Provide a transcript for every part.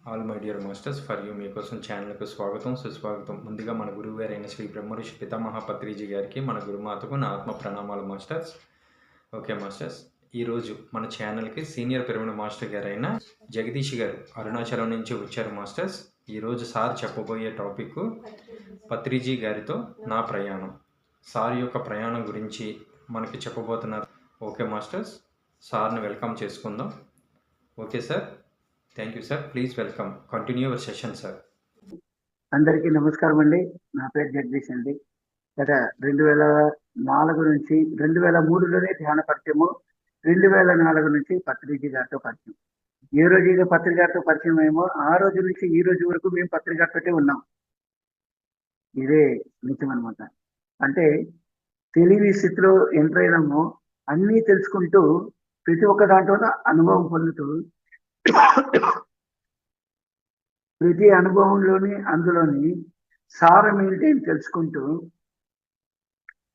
All my dear masters for you మీకోసం ఛానల్కు స్వాగతం సుస్వాగతం. ముందుగా మన గురువు గారైన శ్రీ బ్రహ్మఋషి పితామహ పత్రిజీ గారికి, మన గురుమాతకు నా ఆత్మ ప్రణామాలు మాస్టర్స్. ఓకే మాస్టర్స్, ఈరోజు మన ఛానల్కి సీనియర్ పిరమిడ్ మాస్టర్ గారైన జగదీష్ గారు అరుణాచలం నుంచి వచ్చారు మాస్టర్స్. ఈరోజు సార్ చెప్పబోయే టాపిక్ పత్రిజీ గారితో నా ప్రయాణం. సార్ యొక్క ప్రయాణం గురించి మనకి చెప్పబోతున్నారు. ఓకే మాస్టర్స్, సార్ని వెల్కమ్ చేసుకుందాం. Okay sir, thank you sir. Please welcome, continue your session sir. అందరికీ నమస్కారం అండి. నా పేరు జగదీష్ అండి. గత 2004 నుంచి 2003లోనే ధ్యాన పరిచయము, 2004 నుంచి పత్రిజీ గారితో పరిచయం. ఏ రోజు అయితే పత్రిక గారితో పరిచయం ఏమో ఆ రోజు నుంచి ఈ రోజు వరకు మేము పత్రిక గారితోటే ఉన్నాం. ఇదే నిజం అనమాట. అంటే తెలివి స్థితిలో ఎంటర్ అయినాము, అన్నీ తెలుసుకుంటూ ప్రతి ఒక్క దాంట్లో అనుభవం పొందుతూ ప్రతి అనుభవంలోని అందులోని సారం ఏంటి తెలుసుకుంటూ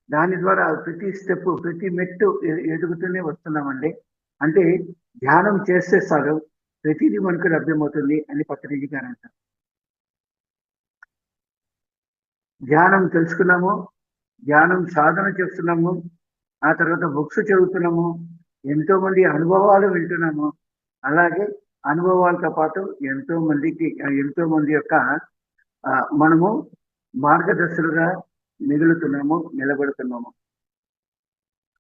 దాని ద్వారా ప్రతి స్టెప్ ప్రతి మెట్టు ఎదుగుతూనే వస్తున్నామండి. అంటే ధ్యానం చేస్తే చాలు ప్రతిదీ మనకు లభ్యమవుతుంది అని పత్రిజీ గారు అంటారు. ధ్యానం తెలుసుకున్నాము, ధ్యానం సాధన చేస్తున్నాము, ఆ తర్వాత బుక్స్ చదువుతున్నాము, ఎంతో మంది అనుభవాలు వింటున్నాము. అలాగే అనుభవాలతో పాటు ఎంతో మంది యొక్క మనము మార్గదర్శులుగా మిగులుతున్నాము, నిలబడుతున్నాము.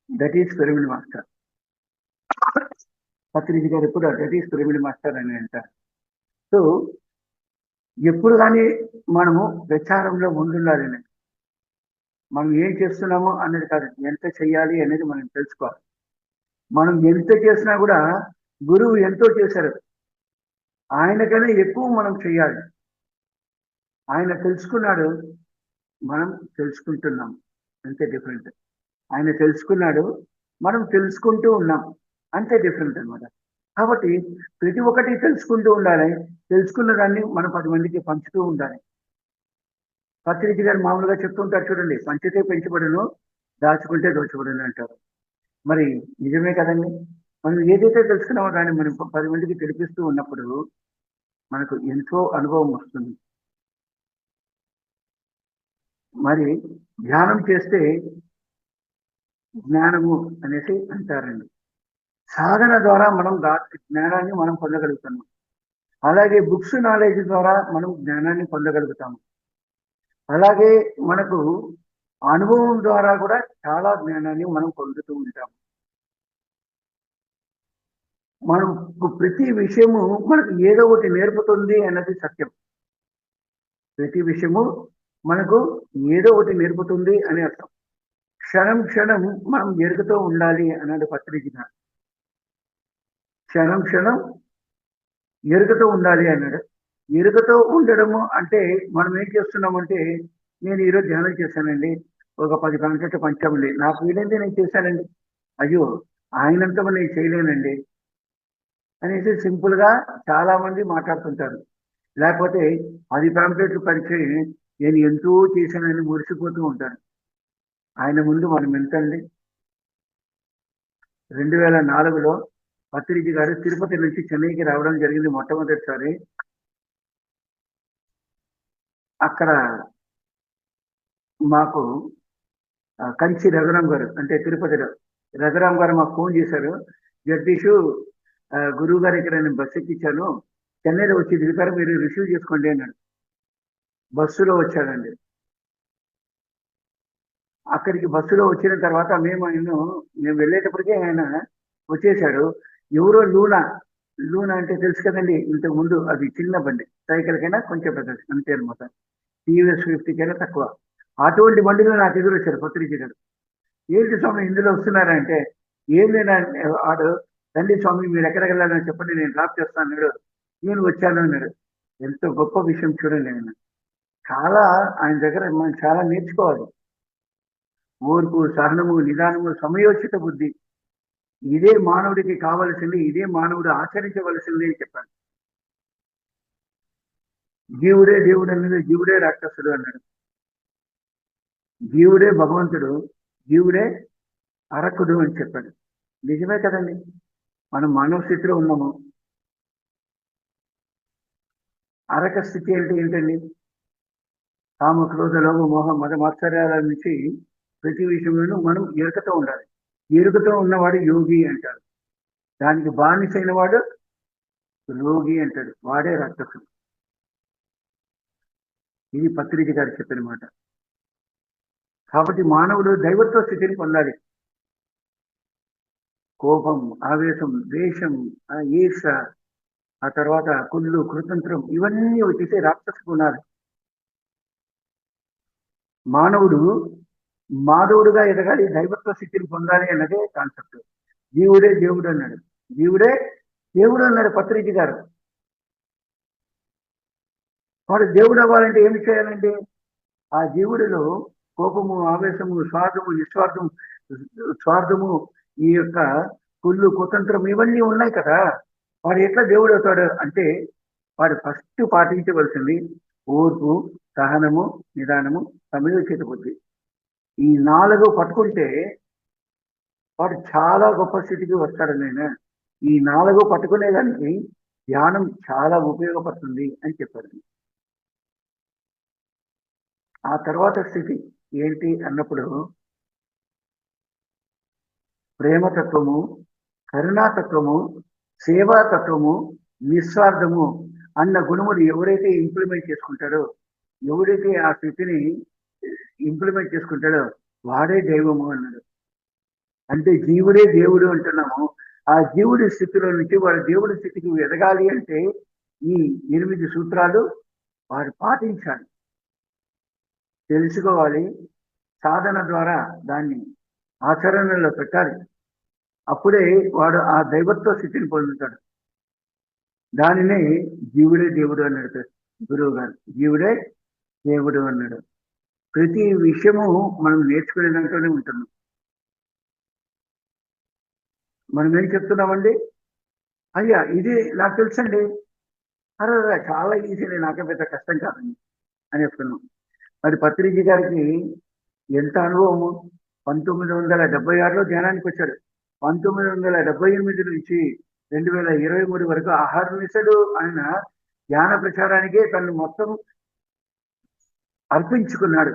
That is pyramid master. Patriji గారు కూడా దట్ ఈస్ పిరమిడ్ మాస్టర్ అని అంటారు. సో ఎప్పుడు కానీ మనము ప్రచారంలో ముందుండాలని, మనం ఏం చేస్తున్నామో అనేది కాదు, ఎంత చెయ్యాలి అనేది మనం తెలుసుకోవాలి. మనం ఎంత చేసినా కూడా గురువు ఎంతో చేశారు, ఆయనకనే ఎక్కువ మనం చెయ్యాలి. ఆయన తెలుసుకున్నాడు, మనం తెలుసుకుంటున్నాం, అంతే డిఫరెంట్. ఆయన తెలుసుకున్నాడు, మనం తెలుసుకుంటూ ఉన్నాం, అంతే డిఫరెంట్ అనమాట. కాబట్టి ప్రతి ఒక్కటి తెలుసుకుంటూ ఉండాలి, తెలుసుకున్న దాన్ని మనం 10 మందికి పంచుతూ ఉండాలి. పత్రిజీ గారు మామూలుగా చెప్తుంటారు చూడండి, పంచితే పెంచబడును, దాచుకుంటే దోచబడును అంటారు. మరి నిజమే కదండి. మనం ఏదైతే తెలుసుకున్నామో దాన్ని మనం 10 మందికి తెలిపిస్తూ ఉన్నప్పుడు మనకు ఎంతో అనుభవం వస్తుంది. మరి ధ్యానం చేస్తే జ్ఞానము అనేసి అంటారండి. సాధన ద్వారా మనం జ్ఞానాన్ని మనం పొందగలుగుతున్నాం. అలాగే బుక్స్ నాలెడ్జ్ ద్వారా మనం జ్ఞానాన్ని పొందగలుగుతాము. అలాగే మనకు అనుభవం ద్వారా కూడా చాలా జ్ఞానాన్ని మనం పొందుతూ ఉంటాము. మనం ప్రతి విషయము మనకు ఏదో ఒకటి నేర్పుతుంది అన్నది సత్యం. ప్రతి విషయము మనకు ఏదో ఒకటి నేర్పుతుంది అని అర్థం. క్షణం క్షణం మనం ఎరుగుతూ ఉండాలి అన్నది పత్రిజీ గారు. క్షణం క్షణం ఎరుగుతూ ఉండాలి అన్నాడు. ఎరుగుతూ ఉండడము అంటే మనం ఏం చేస్తున్నామంటే, నేను ఈరోజు ధ్యానం చేశానండి, ఒక 10 గంటలు పంచామండి, నాకు వీలైంది నేను చేశానండి, అయ్యో ఆయనంతా నేను చేయలేనండి అనేసి సింపుల్ గా చాలా మంది మాట్లాడుతుంటారు. లేకపోతే 10 పాంప్లెట్లు పంచి నేను ఎంతో చేశానని మురిసిపోతూ ఉంటారు. ఆయన ముందు మనం ఎంతండి. 2004లో పత్రిజీ గారు తిరుపతి నుంచి చెన్నైకి రావడం జరిగింది మొట్టమొదటిసారి. అక్కడ మాకు కంచి రఘురాం గారు, అంటే తిరుపతిలో రఘురాం గారు మాకు ఫోన్ చేశారు, జగదీషు గురువు గారు ఇక్కడ నేను బస్సు ఎక్కించాను, చెన్నైలో వచ్చి దిగుతారు, మీరు రిసీవ్ చేసుకోండి అన్నాడు. బస్సులో వచ్చాడండి. అక్కడికి బస్సులో వచ్చిన తర్వాత మేము వెళ్ళేటప్పటికే ఆయన వచ్చేసాడు. ఎవరో లూనా అంటే తెలుసు కదండి, ఇంతకు ముందు అది చిన్న బండి, సైకిల్ కైనా కొంచెం పెద్దది అంతే అనమాట, టీవీఎస్ 50 కైనా తక్కువ. అటువంటి బండిలో నాకు ఎదురు వచ్చారు పత్రిజీ గారు. ఏంటి స్వామి ఇందులో వస్తున్నారంటే, ఏం లేదా ఆడు, రండి స్వామి మీరు ఎక్కడికి వెళ్ళాలని చెప్పండి, నేను డ్రాప్ చేస్తాను అన్నాడు. నేను వచ్చాను అన్నాడు. ఎంతో గొప్ప విషయం చూడండి. ఆయన దగ్గర మనం చాలా నేర్చుకోవాలి. ఓర్పు, సహనము, నిదానము, సమయోచిత బుద్ధి, ఇదే మానవుడికి కావలసింది, ఇదే మానవుడు ఆచరించవలసింది అని చెప్పాడు. జీవుడే దేవుడు అన్నాడు, జీవుడే రాక్షసుడు అన్నాడు, జీవుడే భగవంతుడు, జీవుడే అరకుడు అని చెప్పాడు. నిజమే కదండి. మనం మానవ స్థితిలో ఉన్నాము. అరక స్థితి అంటే ఏంటండి? కామ క్రోధ లోభ మోహ మద మాత్సర్యాల నుంచి ప్రతి విషయంలోనూ మనం ఎరుకతో ఉండాలి. ఎరుకతో ఉన్నవాడు యోగి అంటారు. దానికి బానిసైన వాడు రోగి అంటాడు. వాడే రాక్షసుడు. ఇది పత్రిజి గారు చెప్పిన మాట. కాబట్టి మానవుడు దైవత్వ స్థితిని పొందాలి. కోపం, ఆవేశం, ద్వేషం, ఈర్ష, ఆ తర్వాత కుళ్ళు, కృతంత్రం, ఇవన్నీ వచ్చేసి రాక్షస గుణాలు. మానవుడు మాధవుడుగా ఎదగాలి, దైవత్వ స్థితిని పొందాలి అన్నదే కాన్సెప్ట్. జీవుడే దేవుడు అన్నాడు. జీవుడే దేవుడు అన్నాడు పత్రిజి గారు. వాడు దేవుడు అవ్వాలంటే ఏమి చేయాలంటే ఆ జీవుడిలో కోపము, ఆవేశము, స్వార్థము, నిస్వార్థము, స్వార్థము, ఈ యొక్క కుళ్ళు, కుతంత్రం ఇవన్నీ ఉన్నాయి కదా. వాడు ఎట్లా దేవుడు అవుతాడు అంటే వాడు ఫస్ట్ పాటించవలసింది ఓర్పు, సహనము, నిదానము, సమయోచిత బుద్ధి. ఈ 4 పట్టుకుంటే వాడు చాలా గొప్ప స్థితికి వస్తాడు. నేను ఈ 4 పట్టుకునేదానికి ధ్యానం చాలా ఉపయోగపడుతుంది అని చెప్పారు. ఆ తర్వాత స్థితి ఏంటి అన్నప్పుడు ప్రేమతత్వము, కరుణాతత్వము, సేవాతత్వము, నిస్వార్థము అన్న గుణములు ఎవరైతే ఇంప్లిమెంట్ చేసుకుంటాడో, ఎవరైతే ఆ స్థితిని ఇంప్లిమెంట్ చేసుకుంటాడో వాడే దైవము అన్నాడు. అంటే జీవుడే దేవుడు అంటున్నాము. ఆ జీవుడి స్థితిలో నుంచి వాడు దేవుడి స్థితికి ఎదగాలి అంటే ఈ 8 సూత్రాలు వాడు పాటించాలి, తెలుసుకోవాలి, సాధన ద్వారా దాన్ని ఆచరణలో పెట్టాలి. అప్పుడే వాడు ఆ దైవత్వ స్థితిని పొందుతాడు. దానినే జీవుడే దేవుడు అన్నాడు గురువు గారు. జీవుడే దేవుడు అన్నాడు. ప్రతి విషయము మనం నేర్చుకునే దాంట్లోనే ఉంటున్నాం. మనం ఏం చెప్తున్నామండి? అయ్యా ఇది నాకు తెలుసండి, అరే చాలా ఈజీనే, నాకే పెద్ద కష్టం కాదండి అని చెప్తున్నాం. మరి పత్రిజి గారికి ఎంత అనుభవము. 1976లో ధ్యానానికి వచ్చాడు. 1978 నుంచి 2023 వరకు అహర్నిశడు ఆయన ధ్యాన ప్రచారానికే తను మొత్తం అర్పించుకున్నాడు.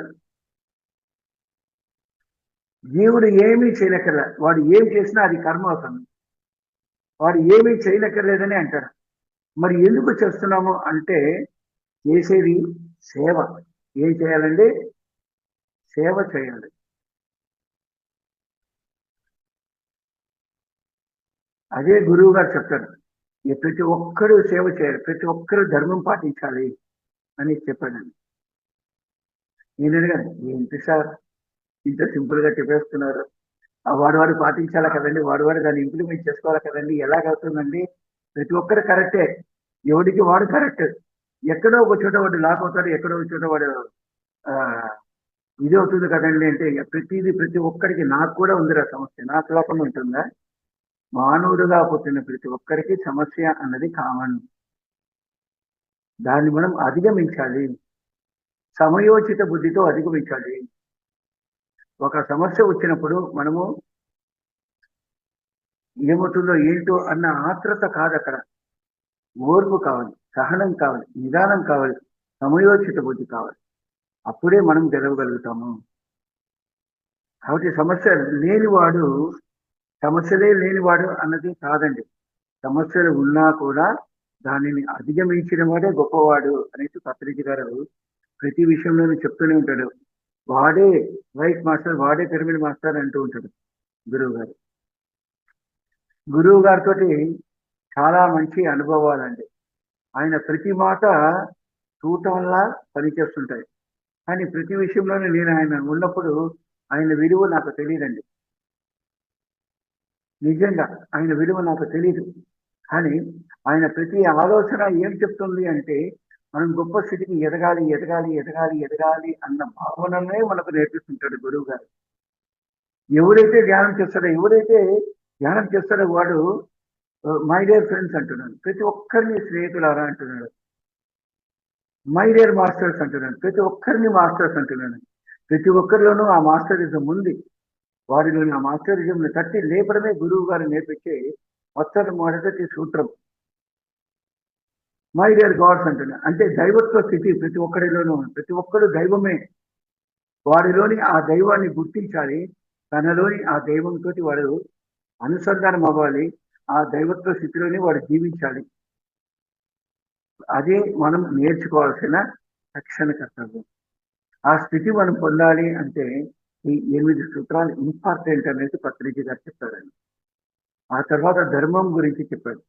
జీవుడు ఏమీ చేయనక్కర్లే, వాడు ఏం చేసినా అది కర్మ అవుతుంది. వాడు ఏమీ చేయనక్కర్లేదని అంటాడు. మరి ఎందుకు చేస్తున్నాము అంటే చేసేది సేవ. ఏం చేయాలండి? సేవ చేయాలి. అదే గురువు గారు చెప్తారు, ప్రతి ఒక్కరూ సేవ చేయాలి, ప్రతి ఒక్కరూ ధర్మం పాటించాలి అని చెప్పాడండి. నేను అడిగాను, ఏంటి సార్ ఇంత సింపుల్ గా చెప్పేస్తున్నారు? వాడు పాటించాలి కదండి, వాడు దాన్ని ఇంప్లిమెంట్ చేసుకోవాలి కదండి, ఎలాగవుతుందండి? ప్రతి ఒక్కరు కరెక్టే, ఎవడికి వాడు కరెక్ట్. ఎక్కడో ఒక చోట వాడు లాక్ అవుతాడు, ఎక్కడో ఒక చోట వాడు ఇది అవుతుంది కదండి. అంటే ప్రతి ఒక్కరికి, నాకు కూడా ఉందిరా సమస్య, నాకు లేకుండా ఉంటుందా? మానవుడుగా పుట్టిన ప్రతి ఒక్కరికి సమస్య అన్నది కామన్. దాన్ని మనం అధిగమించాలి, సమయోచిత బుద్ధితో అధిగమించాలి. ఒక సమస్య వచ్చినప్పుడు మనము ఏమవుతుందో ఏంటో అన్న ఆత్రత కాదు అక్కడ. ఓర్పు కావాలి, సహనం కావాలి, నిదానం కావాలి, సమయోచిత బుద్ధి కావాలి. అప్పుడే మనం గెలవగలుగుతాము. కాబట్టి సమస్యలే లేనివాడు అన్నది కాదండి. సమస్యలు ఉన్నా కూడా దానిని అధిగమించిన వాడే గొప్పవాడు అనేసి పత్రిజి గారు ప్రతి విషయంలోనూ చెప్తూనే ఉంటాడు. వాడే రైట్ మాస్టర్, వాడే పిరమిడ్ మాస్టర్ అంటూ ఉంటాడు గురువు గారు. గురువు గారితో చాలా మంచి అనుభవాలండి. ఆయన ప్రతి మాట చూడటంలా పనిచేస్తుంటాయి. కానీ ప్రతి విషయంలోనూ నేను ఆయన ఉన్నప్పుడు ఆయన విలువ నాకు తెలియదండి. నిజంగా ఆయన విలువ నాకు తెలియదు. కానీ ఆయన ప్రతి ఆలోచన ఏం చెప్తుంది అంటే మనం గొప్ప స్థితికి ఎదగాలి ఎదగాలి ఎదగాలి ఎదగాలి అన్న భావననే మనకు నేర్పిస్తుంటాడు గురువు గారు. ఎవరైతే ధ్యానం చేస్తాడో వాడు మై డియర్ ఫ్రెండ్స్ అంటున్నాడు, ప్రతి ఒక్కరిని స్నేహితులారా అంటున్నాడు. మై డియర్ మాస్టర్స్ అంటున్నాడు, ప్రతి ఒక్కరిని మాస్టర్స్ అంటున్నాడు. ప్రతి ఒక్కరిలోనూ ఆ మాస్టరిజం ఉంది. వారిలోని ఆ మాస్టరిజంను తట్టి లేపడమే గురువు గారు నేర్పించే మొదటి సూత్రం. మై డియర్ గాడ్స్ అంటున్నాడు. అంటే దైవత్వ స్థితి ప్రతి ఒక్కరిలోనూ ఉంది. ప్రతి ఒక్కడు దైవమే. వాడిలోని ఆ దైవాన్ని గుర్తించాలి. తనలోని ఆ దైవంతో వాడు అనుసంధానం అవ్వాలి. ఆ దైవత్వ స్థితిలోనే వాడు జీవించాలి. అదే మనం నేర్చుకోవాల్సిన తక్షణ కర్తవ్యం. ఆ స్థితి మనం పొందాలి అంటే ఈ 8 సూత్రాలు ఇంపార్టెంట్ అనేది పత్రిజీ గారు చెప్పారండి. ఆ తర్వాత ధర్మం గురించి చెప్పారు.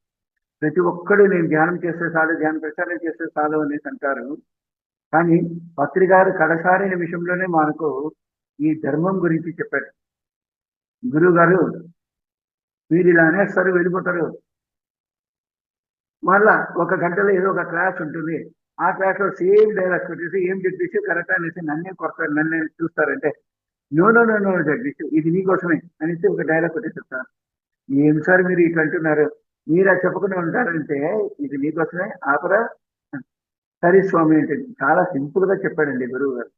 ప్రతి ఒక్కడు నేను ధ్యానం చేస్తే చాలు, ధ్యాన ప్రచారం చేస్తే చాలు అనేసి అంటారు. కానీ పత్రి గారు కడసారి నిమిషంలోనే మనకు ఈ ధర్మం గురించి చెప్పారు. గురువు గారు మీరు ఇలా అనేస్తారు, వెళ్ళిపోతారు. మళ్ళా ఒక గంటలో ఏదో ఒక క్లాస్ ఉంటుంది. ఆ క్లాస్ లో సేమ్ డైలాగ్ పెట్టేసి ఏం చెప్పేసి కరెక్ట్ అనేసి నన్నే కొడతారు, నన్నే చూస్తారంటే no no no no Jagadish ఇది నీకోసమే అనేసి ఒక డైలాగ్ కొట్టి చెప్తారు. ఏం సార్ మీరు ఇట్లా అంటున్నారు, మీరు అది చెప్పకుండా ఉంటారంటే ఇది నీకోసమే ఆపరా సరే స్వామి అంటే చాలా సింపుల్ గా చెప్పాడండి గురువు గారు.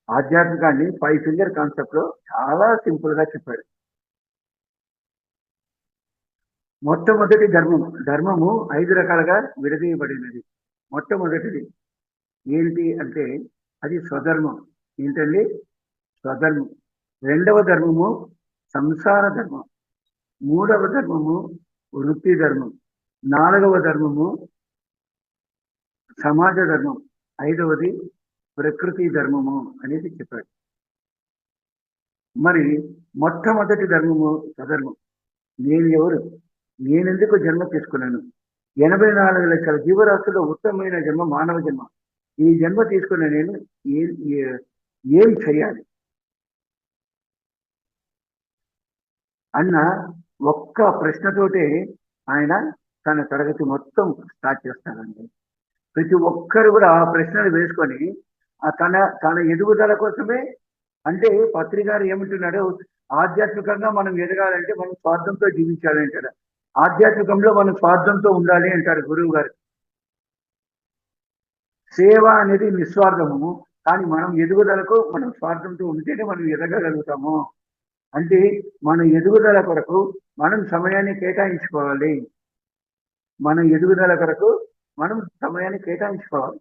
ఆధ్యాత్మికాన్ని 5 ఫింగర్ కాన్సెప్ట్ లో చాలా సింపుల్ గా చెప్పాడు. మొట్టమొదటి ధర్మము 5 రకాలుగా విడదీయబడినది. మొట్టమొదటిది ఏంటి అంటే అది స్వధర్మం. ఏంటండి? స్వధర్మం. రెండవ ధర్మము సంసార ధర్మం. మూడవ ధర్మము వృత్తి ధర్మం. నాలుగవ ధర్మము సమాజ ధర్మం. ఐదవది ప్రకృతి ధర్మము అనేది చెప్పాడు. మరి మొట్టమొదటి ధర్మము స్వధర్మం. నేను ఎవరు, నేనెందుకు జన్మ తీసుకున్నాను? 84 లక్షల జీవరాశుల్లో ఉత్తమమైన జన్మ మానవ జన్మ. ఈ జన్మ తీసుకున్న నేను ఏం చేయాలి అన్న ఒక్క ప్రశ్నతోటే ఆయన తన తరగతి మొత్తం స్టార్ట్ చేస్తారండి. ప్రతి ఒక్కరు కూడా ఆ ప్రశ్నలు వేసుకొని తన తన ఎదుగుదల కోసమే. అంటే పత్రి గారు ఏమంటున్నాడు, ఆధ్యాత్మికంగా మనం ఎదగాలంటే మనం స్వార్థంతో జీవించాలి అంటాడు. ఆధ్యాత్మికంలో మనం స్వార్థంతో ఉండాలి అంటారు గురువు గారు. సేవ అనేది నిస్వార్థము. కానీ మనం ఎదుగుదలకు మనం స్వార్థంతో ఉంటేనే మనం ఎదగగలుగుతాము. అంటే మన ఎదుగుదల కొరకు మనం సమయాన్ని కేటాయించుకోవాలి. మన ఎదుగుదల కొరకు మనం సమయాన్ని కేటాయించుకోవాలి.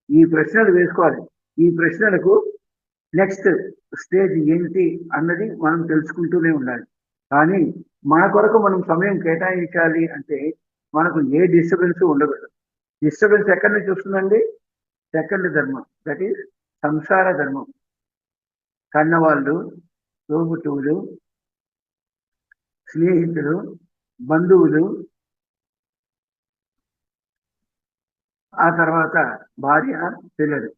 ఈ ప్రశ్నలు వేసుకోవాలి. ఈ ప్రశ్నలకు నెక్స్ట్ స్టేజ్ ఏంటి అన్నది మనం తెలుసుకుంటూనే ఉండాలి. కానీ మన కొరకు మనం సమయం కేటాయించాలి అంటే మనకు ఏ డిస్టర్బెన్స్ ఉండకూడదు. డిస్టర్బెన్స్ ఎక్కడి నుంచి వస్తుందండి? సెకండ్ ధర్మం, దట్ ఈస్ సంసార ధర్మం. కన్నవాళ్ళు, తోబుట్టువులు, స్నేహితులు, బంధువులు, ఆ తర్వాత భార్య, పిల్లలు,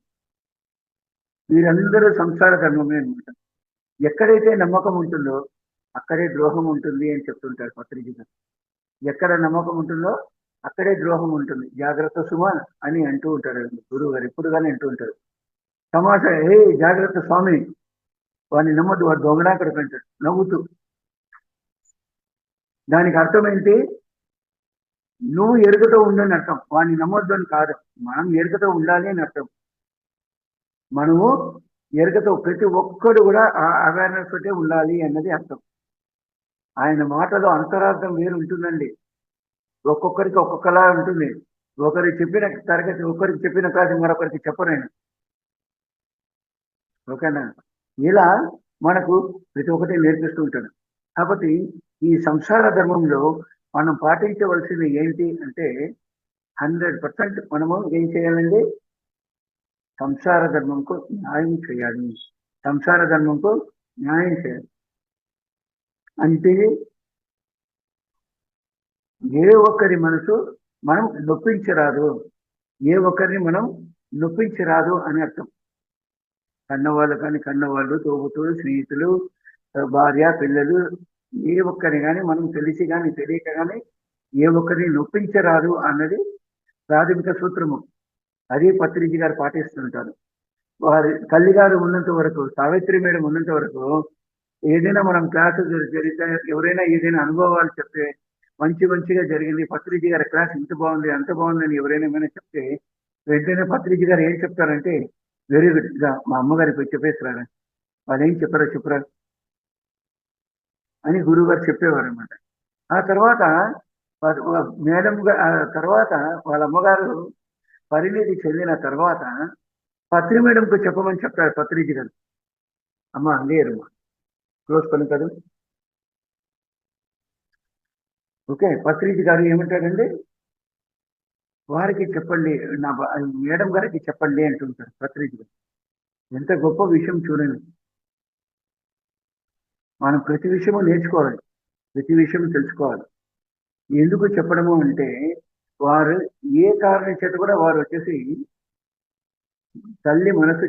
వీరందరూ సంసార ధర్మమే అనమాట. ఎక్కడైతే నమ్మకం ఉంటుందో అక్కడే ద్రోహం ఉంటుంది అని చెప్తుంటారు పత్రిజీ గారు. ఎక్కడ నమ్మకం ఉంటుందో అక్కడే ద్రోహం ఉంటుంది. జాగ్రత్త సుమ అని అంటూ ఉంటారు గురువు గారు, ఎప్పుడు కానీ అంటూ ఉంటారు. తమాషా ఏ జాగ్రత్త స్వామి, వాడిని నమ్మద్దు, వాడు దొంగడాకడికి అంటాడు నవ్వుతూ. దానికి అర్థం ఏంటి? నువ్వు ఎరుకతో ఉండని అర్థం, వాడిని నమ్మొద్దు అని కాదు. మనం ఎరుకతో ఉండాలి అని అర్థం. మనము ఎరుకతో ప్రతి ఒక్కడు కూడా ఆ అవేర్నెస్ తోటే ఉండాలి అన్నది అర్థం. ఆయన మాటలో అంతరార్థం వేరు ఉంటుందండి. ఒక్కొక్కరికి ఒక్కొక్కలా ఉంటుంది. ఒకరికి చెప్పిన తరగతి, ఒకరికి చెప్పిన క్లాస్ మరొకరికి చెప్పరైనా. ఓకేనా? ఇలా మనకు ప్రతి ఒక్కటి నేర్పిస్తూ ఉంటాడు. కాబట్టి ఈ సంసార ధర్మంలో మనం పాటించవలసింది ఏంటి అంటే 100% మనము ఏం చేయాలండి? సంసార ధర్మంకు న్యాయం చేయాలి. సంసార ధర్మంకు న్యాయం చేయాలి అంటే ఏ ఒక్కరి మనసు మనం నొప్పించరాదు, ఏ ఒక్కరిని మనం నొప్పించరాదు అని అర్థం. కన్నవాళ్ళు కానీ కన్నవాళ్ళు, తోబుతులు, స్నేహితులు, భార్య, పిల్లలు, ఏ ఒక్కరిని కానీ మనం తెలిసి కానీ తెలియక కానీ ఏ ఒక్కరిని నొప్పించరాదు అన్నది ప్రాథమిక సూత్రము. అదే పత్రిజీ గారు పాటిస్తుంటారు. వారి తల్లి గారు ఉన్నంత వరకు, సావిత్రి మేడం ఉన్నంత వరకు ఏదైనా మనం క్లాసు జరిగితే, ఎవరైనా ఏదైనా అనుభవాలు చెప్తే మంచిగా జరిగింది, పత్రిజీ గారి క్లాస్ ఇంత బాగుంది అంత బాగుందని ఎవరైనా ఏమైనా చెప్తే వెంటనే పత్రిజీ గారు ఏం చెప్తారంటే వెరీ గుడ్ గా మా అమ్మగారికి పోయి చెప్పేస్తారా, వాళ్ళు ఏం చెప్పరా అని గురువు గారు చెప్పేవారు అనమాట. ఆ తర్వాత మేడం తర్వాత వాళ్ళ అమ్మగారు పరిణితి చెందిన తర్వాత పత్రి మేడంకు చెప్పమని చెప్తాడు పత్రిజీ గారు. అమ్మ లేరమ్మా, క్లోజ్ పని కదా. ఓకే, పత్రిజీ గారు ఏమంటాడండి, వారికి చెప్పండి, మేడం గారికి చెప్పండి అంటుంటారు పత్రిజీ గారు. ఎంత గొప్ప విషయం చూడండి. మనం ప్రతి విషయము నేర్చుకోవాలి, ప్రతి విషయం తెలుసుకోవాలి. ఎందుకు చెప్పడము అంటే, వారు ఏ కారణం చేత కూడా వారు వచ్చేసి తల్లి మనసు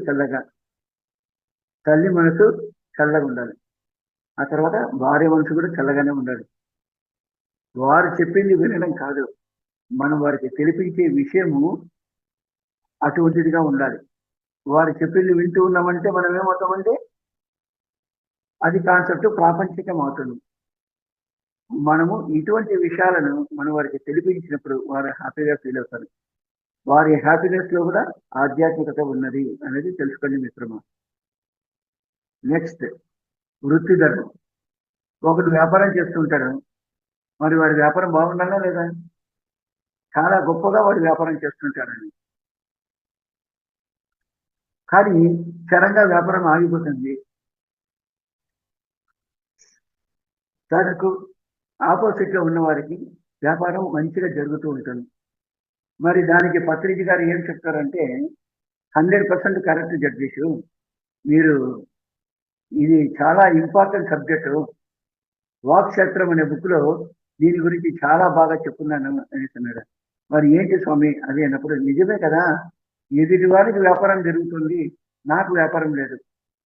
చల్లగా ఉండాలి. ఆ తర్వాత భార్య మనసు కూడా చల్లగానే ఉండాలి. వారు చెప్పింది వినడం కాదు, మనం వారికి తెలిపించే విషయము అటువంటిదిగా ఉండాలి. వారు చెప్పింది వింటూ ఉన్నామంటే మనం ఏమవుతామంటే అది కాన్సెప్ట్ ప్రాపంచికం అవుతుంది. మనము ఇటువంటి విషయాలను మనం వారికి తెలిపించినప్పుడు వారు హ్యాపీగా ఫీల్ అవుతారు. వారి హ్యాపీనెస్ లో కూడా ఆధ్యాత్మికత ఉన్నది అనేది తెలుసుకోండి మిత్రమా. నెక్స్ట్, వృత్తి ధర్మం. ఒకడు వ్యాపారం చేస్తుంటాడు, మరి వాడి వ్యాపారం బాగుండాలా లేదా? చాలా గొప్పగా వాడు వ్యాపారం చేస్తుంటాడని, కానీ క్షణంగా వ్యాపారం ఆగిపోతుంది. తనకు ఆపోజిట్ లో ఉన్న వారికి వ్యాపారం మంచిగా జరుగుతూ ఉంటుంది. మరి దానికి పత్రిజీ గారు ఏం చెప్తారంటే, 100% కరెక్ట్ జడ్జెస్, మీరు ఇది చాలా ఇంపార్టెంట్ సబ్జెక్టు, వాక్శాస్త్రం అనే బుక్ లో దీని గురించి చాలా బాగా చెప్పున్నాను అనేస్తున్నాడు. మరి ఏంటి స్వామి అది అన్నప్పుడు, నిజమే కదా, ఎదుటి వారికి వ్యాపారం జరుగుతుంది, నాకు వ్యాపారం లేదు.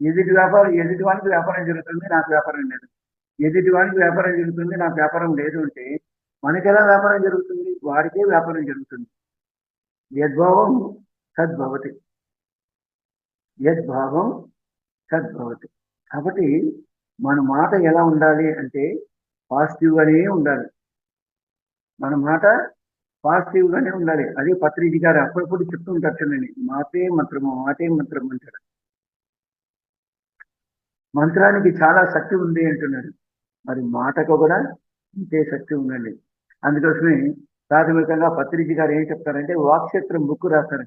ఎదుటి వానికి వ్యాపారం జరుగుతుంది, నాకు వ్యాపారం లేదు. ఎదుటి వానికి వ్యాపారం జరుగుతుంది, నాకు వ్యాపారం లేదు అంటే మనకెలా వ్యాపారం జరుగుతుంది? వాడికే వ్యాపారం జరుగుతుంది. యద్భావం సద్భవతి, యద్భావం సద్భవతి. కాబట్టి మన మాట ఎలా ఉండాలి అంటే పాజిటివ్ గానే ఉండాలి. మన మాట పాజిటివ్ గానే ఉండాలి. అదే పత్రిజీ గారు అప్పుడప్పుడు చెప్తుంటారు చూడండి, మాటే మంత్రము అంటాడు. మంత్రానికి చాలా శక్తి ఉంది అంటున్నాడు, మరి మాటకు కూడా ఇంతే శక్తి ఉందండి. అందుకోసమే ప్రాథమికంగా పత్రిజీ గారు ఏం చెప్తారంటే, వాక్క్షేత్రం బుక్ రాస్తారు.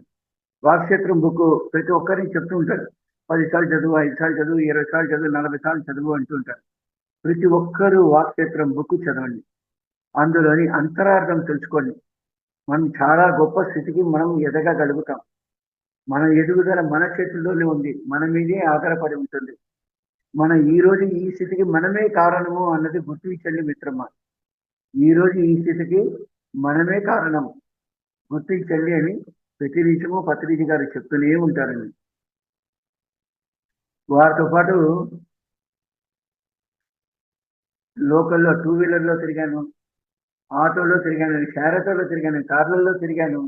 వాక్క్షేత్రం బుక్ ప్రతి ఒక్కరికి చెప్తూ ఉంటారు, 10 సార్లు చదువు, 5 సార్లు చదువు, 20 సార్లు చదువు, 40 సార్లు చదువు అంటుంటారు. ప్రతి ఒక్కరూ వాక్క్షేత్రం బుక్ చదవండి, అందులోని అంతరార్థం తెలుసుకోండి. మనం చాలా గొప్ప స్థితికి మనం ఎదగగలుగుతాం. మన ఎదుగుదల మన చేతుల్లోనే ఉంది, మన మీదే ఆధారపడి ఉంటుంది. మనం ఈ రోజు ఈ స్థితికి మనమే కారణము అన్నది గుర్తించండి మిత్రమా. ఈ రోజు ఈ స్థితికి మనమే కారణం గుర్తించండి అని ప్రతి నిమిషము పత్రిజీ గారు చెప్తూనే ఉంటారండి. వారితో పాటు లోకల్లో 2 వీలర్లో తిరిగాను, ఆటోలో తిరిగాను, షారటోలో తిరిగాను, కార్లలో తిరిగాను,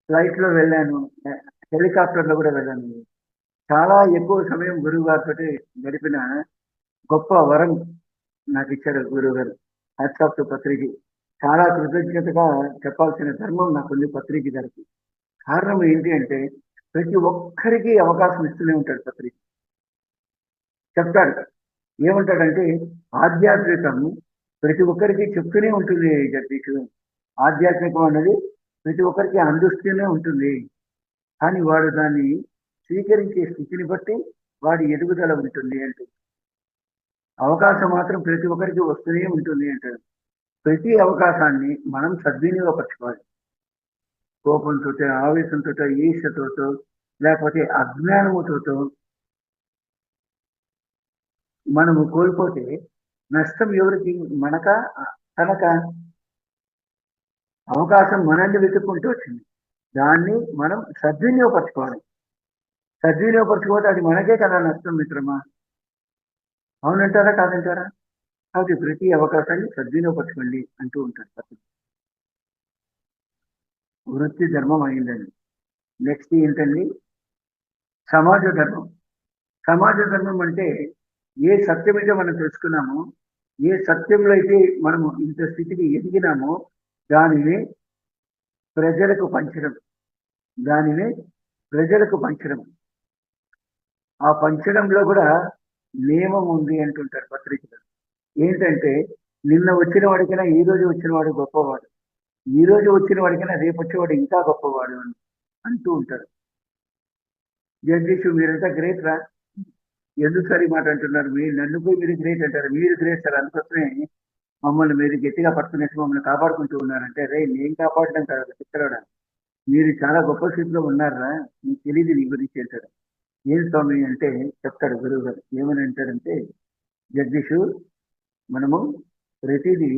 ఫ్లైట్లో వెళ్ళాను, హెలికాప్టర్లో కూడా వెళ్ళాను. చాలా ఎక్కువ సమయం గురువు గారితో గడిపిన గొప్ప వరం నాకు ఇచ్చారు గురువు గారు. Hats off to Patriji. చాలా కృతజ్ఞతగా చెప్పాల్సిన ధర్మం నాకుంది పత్రిజీ గారికి. కారణం ఏంటి అంటే, ప్రతి ఒక్కరికి అవకాశం ఇస్తూనే ఉంటాడు పత్రిజీ. చెప్తాడు, ఏమంటాడంటే, ఆధ్యాత్మికం ప్రతి ఒక్కరికి చెప్తూనే ఉంటుంది జగదీష్. ఆధ్యాత్మికం అన్నది ప్రతి ఒక్కరికి అందిస్తూనే ఉంటుంది, కానీ వాడు దాన్ని స్వీకరించే స్థితిని బట్టి వాడి ఎదుగుదల ఉంటుంది అంటే. అవకాశం మాత్రం ప్రతి ఒక్కరికి వస్తూనే ఉంటుంది అంటాడు. ప్రతి అవకాశాన్ని మనం సద్వినియోగపరచుకోవాలి. కోపంతో, ఆవేశంతో, ఈర్ష్యతో, లేకపోతే అజ్ఞానముతో మనము కోల్పోతే నష్టం ఎవరికి? మనక, తనక? అవకాశం మనల్ని వెతుక్కుంటూ వచ్చింది, దాన్ని మనం సద్వినియోగపరచుకోవాలి. సద్వినియోగపరచుకోవద్దు, అది మనకే కదా నష్టం మిత్రమా. అవునంటారా కాదంటారా? కాబట్టి ప్రతి అవకాశాన్ని సద్వినియోగపరచుకోండి అంటూ ఉంటారు. వృత్తి ధర్మం అయిందండి. నెక్స్ట్ ఏంటండి? సమాజ ధర్మం. సమాజ ధర్మం అంటే ఏ సత్యం అయితే మనం తెలుసుకున్నామో, ఏ సత్యంలో అయితే మనము ఇంత స్థితికి ఎదిగినామో దానిని ప్రజలకు పంచడం, ఆ పంచడంలో కూడా నియమం ఉంది అంటుంటారు పత్రికలు. ఏంటంటే, నిన్న వచ్చిన వాడికైనా ఈ రోజు వచ్చిన వాడు గొప్పవాడు, ఈ రోజు వచ్చిన వాడికైనా రేపు వచ్చేవాడు ఇంకా గొప్పవాడు అని అంటూ ఉంటారు. జగదీష్ మీరంతా గ్రేట్ రా, ఎందుకు సార్ ఈ మాట అంటున్నారు? మీరు నన్ను పోయి మీరు గ్రేట్ అంటారు. మీరు గ్రేట్ సార్, అందుకోసమే మమ్మల్ని మీరు గట్టిగా పట్టుకునేసి మమ్మల్ని కాపాడుకుంటూ ఉన్నారంటే, రే నేను కాపాడడం కాదు ఇక్కడ, మీరు చాలా గొప్ప స్థితిలో ఉన్నారా, మీకు తెలియదు నీ గురించి అంటారు. ఏం స్వామి అంటే చెప్తాడు గురువు గారు. ఏమని అంటాడంటే, జగదీషు మనము ప్రతిదీ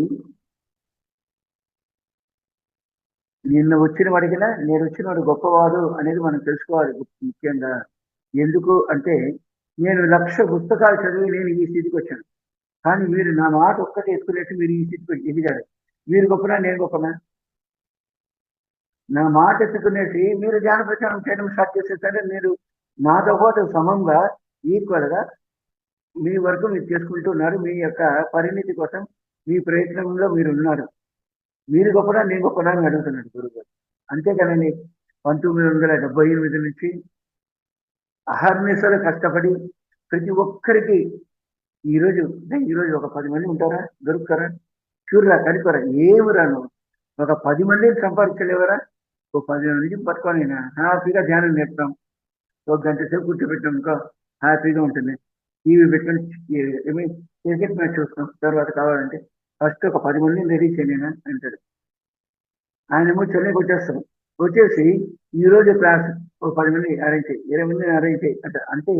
నిన్న వచ్చిన వాడికైనా నేను వచ్చిన వాడు గొప్పవాడు అనేది మనం తెలుసుకోవాలి ముఖ్యంగా. ఎందుకు అంటే, నేను 1,00,000 పుస్తకాలు చదివి నేను ఈ స్థితికి వచ్చాను, కానీ మీరు నా మాట ఒక్కటి ఎత్తుకునేట్టు మీరు ఈ స్థితికి ఎదిగారు. మీరు గొప్పనా నేను గొప్పనా? నా మాట ఎత్తుకునేసి మీరు ధ్యాన ప్రచారం చేయడం స్టార్ట్ చేసేసరి మీరు నాతో పాటు సమంగా ఈక్వల్ గా మీ వరకు మీరు చేసుకుంటున్నారు. మీ యొక్క పరిణితి కోసం మీ ప్రయత్నంలో మీరు ఉన్నారు. మీరు గొప్పనా నేను గొప్పనా అని అడుగుతున్నాడు గురుగారు. అంతేకాదండి, 1978 నుంచి అహర్నిశలు కష్టపడి ప్రతి ఒక్కరికి ఈరోజు ఒక 10 మంది ఉంటారా, దొరుకుతారా? చూడరా, కడిపోరా, ఏమి రాను ఒక 10 మందిని సంపాదించలేవరా? ఒక 10 మంది పట్టుకొని హ్యాపీగా ధ్యానం నేర్పుతాం. ఒక గంట సేపు కూర్చోబెట్టాం ఇంకా హ్యాపీగా ఉంటుంది. టీవీ పెట్టుకొని క్రికెట్ మ్యాచ్ చూస్తాం. తర్వాత కావాలంటే ఫస్ట్ ఒక 10 మందిని రెడీ చేయలేనా అంటాడు. ఆయనేమో చెన్నైకి వచ్చేస్తాం, వచ్చేసి ఈ రోజు క్లాస్ ఒక 10 మంది అరేంజ్ చేయి, 20 మందిని అరేంజ్ చేయి అంటారు. అంటే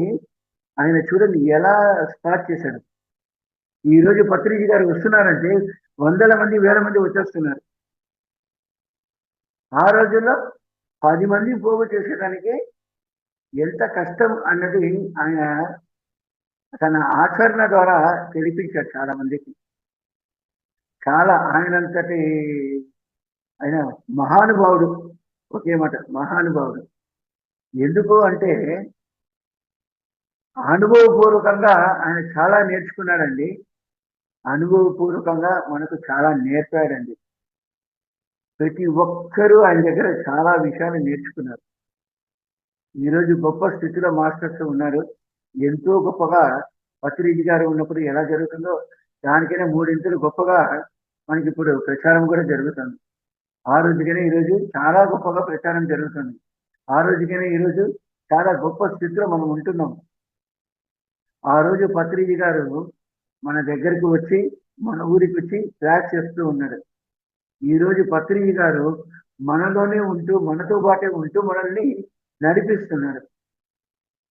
ఆయన చూడండి ఎలా స్టార్ట్ చేశాడు. ఈ రోజు పత్రిజీ గారు వస్తున్నారంటే వందల మంది 1000 మంది వచ్చేస్తున్నారు. ఆ రోజుల్లో 10 మంది పోగు చేసేదానికి ఎంత కష్టం అన్నది ఆయన తన ఆచరణ ద్వారా తెలిపించాడు చాలా మందికి. చాలా ఆయనంతటి ఆయన మహానుభావుడు. ఒకే మాట, మహానుభావుడు. ఎందుకు అంటే అనుభవపూర్వకంగా ఆయన చాలా నేర్చుకున్నాడండి. అనుభవపూర్వకంగా మనకు చాలా నేర్పాడండి. ప్రతి ఒక్కరూ ఆయన దగ్గర చాలా విషయాలు నేర్చుకున్నారు. ఈరోజు గొప్ప స్థితిలో మాస్టర్స్ ఉన్నారు. ఎంతో గొప్పగా పత్రిజీ గారు ఉన్నప్పుడు ఎలా జరుగుతుందో దానికైనా 3 ఇంతలు గొప్పగా మనకి ఇప్పుడు ప్రచారం కూడా జరుగుతుంది. ఆ రోజుకైనా ఈరోజు చాలా గొప్పగా ప్రచారం జరుగుతుంది. ఆ రోజుకైనా ఈరోజు చాలా గొప్ప స్థితిలో మనం ఉంటున్నాం. ఆ రోజు పత్రిజీ గారు మన దగ్గరికి వచ్చి మన ఊరికి వచ్చి క్లాస్ చేస్తూ ఉన్నాడు. ఈ రోజు పత్రిజీ గారు మనలోనే ఉంటూ మనతో పాటే ఉంటూ మనల్ని నడిపిస్తున్నాడు.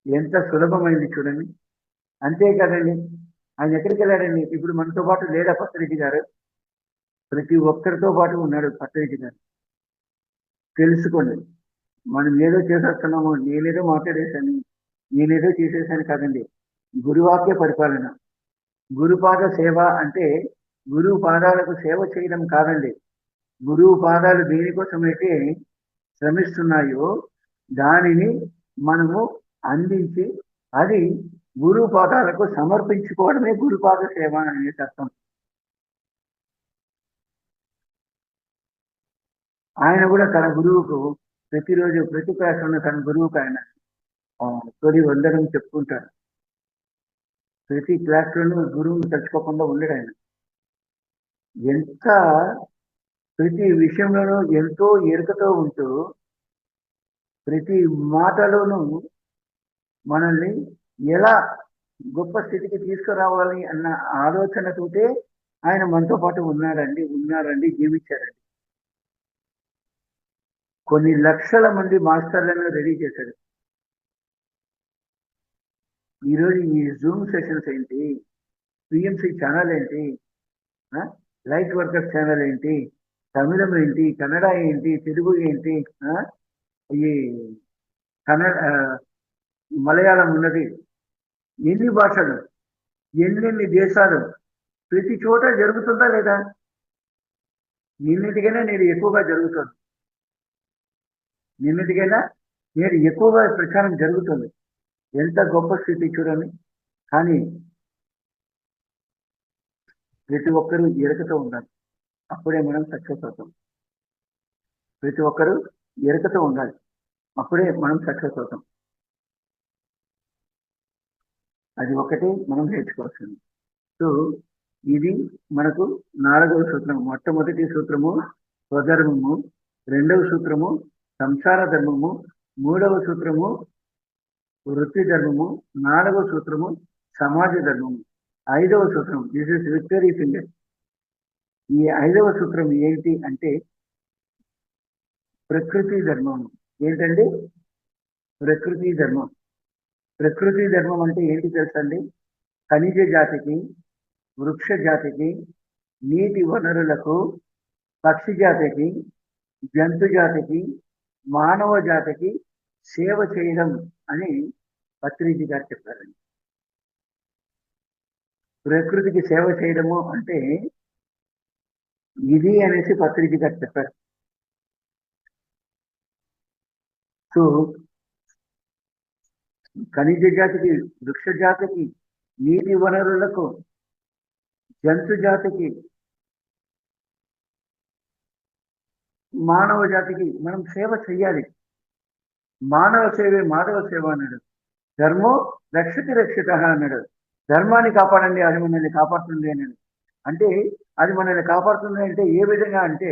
ఎంత సులభమైంది చూడండి. అంతే కదండి, ఆయన ఎక్కడికి వెళ్ళాడండి? ఇప్పుడు మనతో పాటు లేదా పత్రిజీ గారు? ప్రతి ఒక్కరితో పాటు ఉన్నాడు పత్రిజీ గారు. తెలుసుకోండి, మనం ఏదో చేసేస్తున్నాము, నేనేదో మాట్లాడేశాను, నేనేదో చేసేసాను కాదండి. గురువాక్య పరిపాలన, గురుపాద సేవ అంటే గురువు పాదాలకు సేవ చేయడం కాదండి. గురువు పాదాలు దేనికోసమైతే శ్రమిస్తున్నాయో దానిని మనము అందించి అది గురువు పాదాలకు సమర్పించుకోవడమే గురుపాద సేవ అనే అర్థం. ఆయన కూడా తన గురువుకు ప్రతిరోజు ప్రతి క్లాసులో తన గురువుకు ఆయన తొలి వందనం చెప్పుకుంటాడు. ప్రతి క్లాసులోనూ గురువుని తలుచుకోకుండా ఉండడు ఆయన. ఎంత ప్రతి విషయంలోనూ ఎంతో ఎరుకతో ఉంటూ ప్రతి మాటలోనూ మనల్ని ఎలా గొప్ప స్థితికి తీసుకురావాలి అన్న ఆలోచనతోటే ఆయన మనతో పాటు ఉన్నారండి, జీవించారండి. కొన్ని లక్షల మంది మాస్టర్లను రెడీ చేశాడు. ఈరోజు ఈ జూమ్ సెషన్స్ ఏంటి, పిఎంసి ఛానల్ ఏంటి, లైట్ వర్కర్స్ ఛానల్ ఏంటి, తమిళం ఏంటి, కన్నడ ఏంటి, తెలుగు ఏంటి, ఈ కన్నడ మలయాళం ఉన్నది, ఎన్ని భాషలు, ఎన్నెన్ని దేశాలు, ప్రతి చోట జరుగుతుందా లేదా? నిన్నటికైనా నేడు ఎక్కువగా జరుగుతుంది. నిన్నటికైనా నేడు ఎక్కువగా ప్రచారం జరుగుతుంది. ఎంత గొప్ప స్థితి చూడండి. కానీ ప్రతి ఒక్కరూ ఎరుకతో ఉండాలి, అప్పుడే మనం సక్సెస్ అవుతాం. ప్రతి ఒక్కరూ ఎరుకతో ఉండాలి, అప్పుడే మనం సక్సెస్ అవుతాం. అది ఒకటి మనం నేర్చుకోవాల్సింది. సో ఇది మనకు 4వ సూత్రం. మొట్టమొదటి సూత్రము స్వధర్మము, 2వ సూత్రము సంసార ధర్మము, 3వ సూత్రము వృత్తి ధర్మము, 4వ సూత్రము సమాజ ధర్మము, 5వ సూత్రం దిస్ ఇస్ విక్టరీ ఫింగర్. ఈ 5వ సూత్రం ఏంటి అంటే ప్రకృతి ధర్మం. ఏంటండి? ప్రకృతి ధర్మం. ప్రకృతి ధర్మం అంటే ఏంటి తెలుసండి? ఖనిజ జాతికి, వృక్ష జాతికి, నీటి వనరులకు, పక్షి జాతికి, జంతు జాతికి, మానవ జాతికి సేవ చేయడం అని పత్రిజీ గారు చెప్పారండి. ప్రకృతికి సేవ చేయడము అంటే ఇది అనేసి పత్రిజీ గారు చెప్పారు. సో ఖనిజ జాతికి, వృక్ష జాతికి, నీటి వనరులకు, జంతు జాతికి, మానవ జాతికి మనం సేవ చెయ్యాలి. మానవ సేవే మాధవ సేవ అన్నాడు. ధర్మో రక్షతి రక్షిత అన్నాడు. ధర్మాన్ని కాపాడండి, అది మనల్ని కాపాడుతుంది అన్నాడు. అంటే అది మనల్ని కాపాడుతుంది అంటే ఏ విధంగా అంటే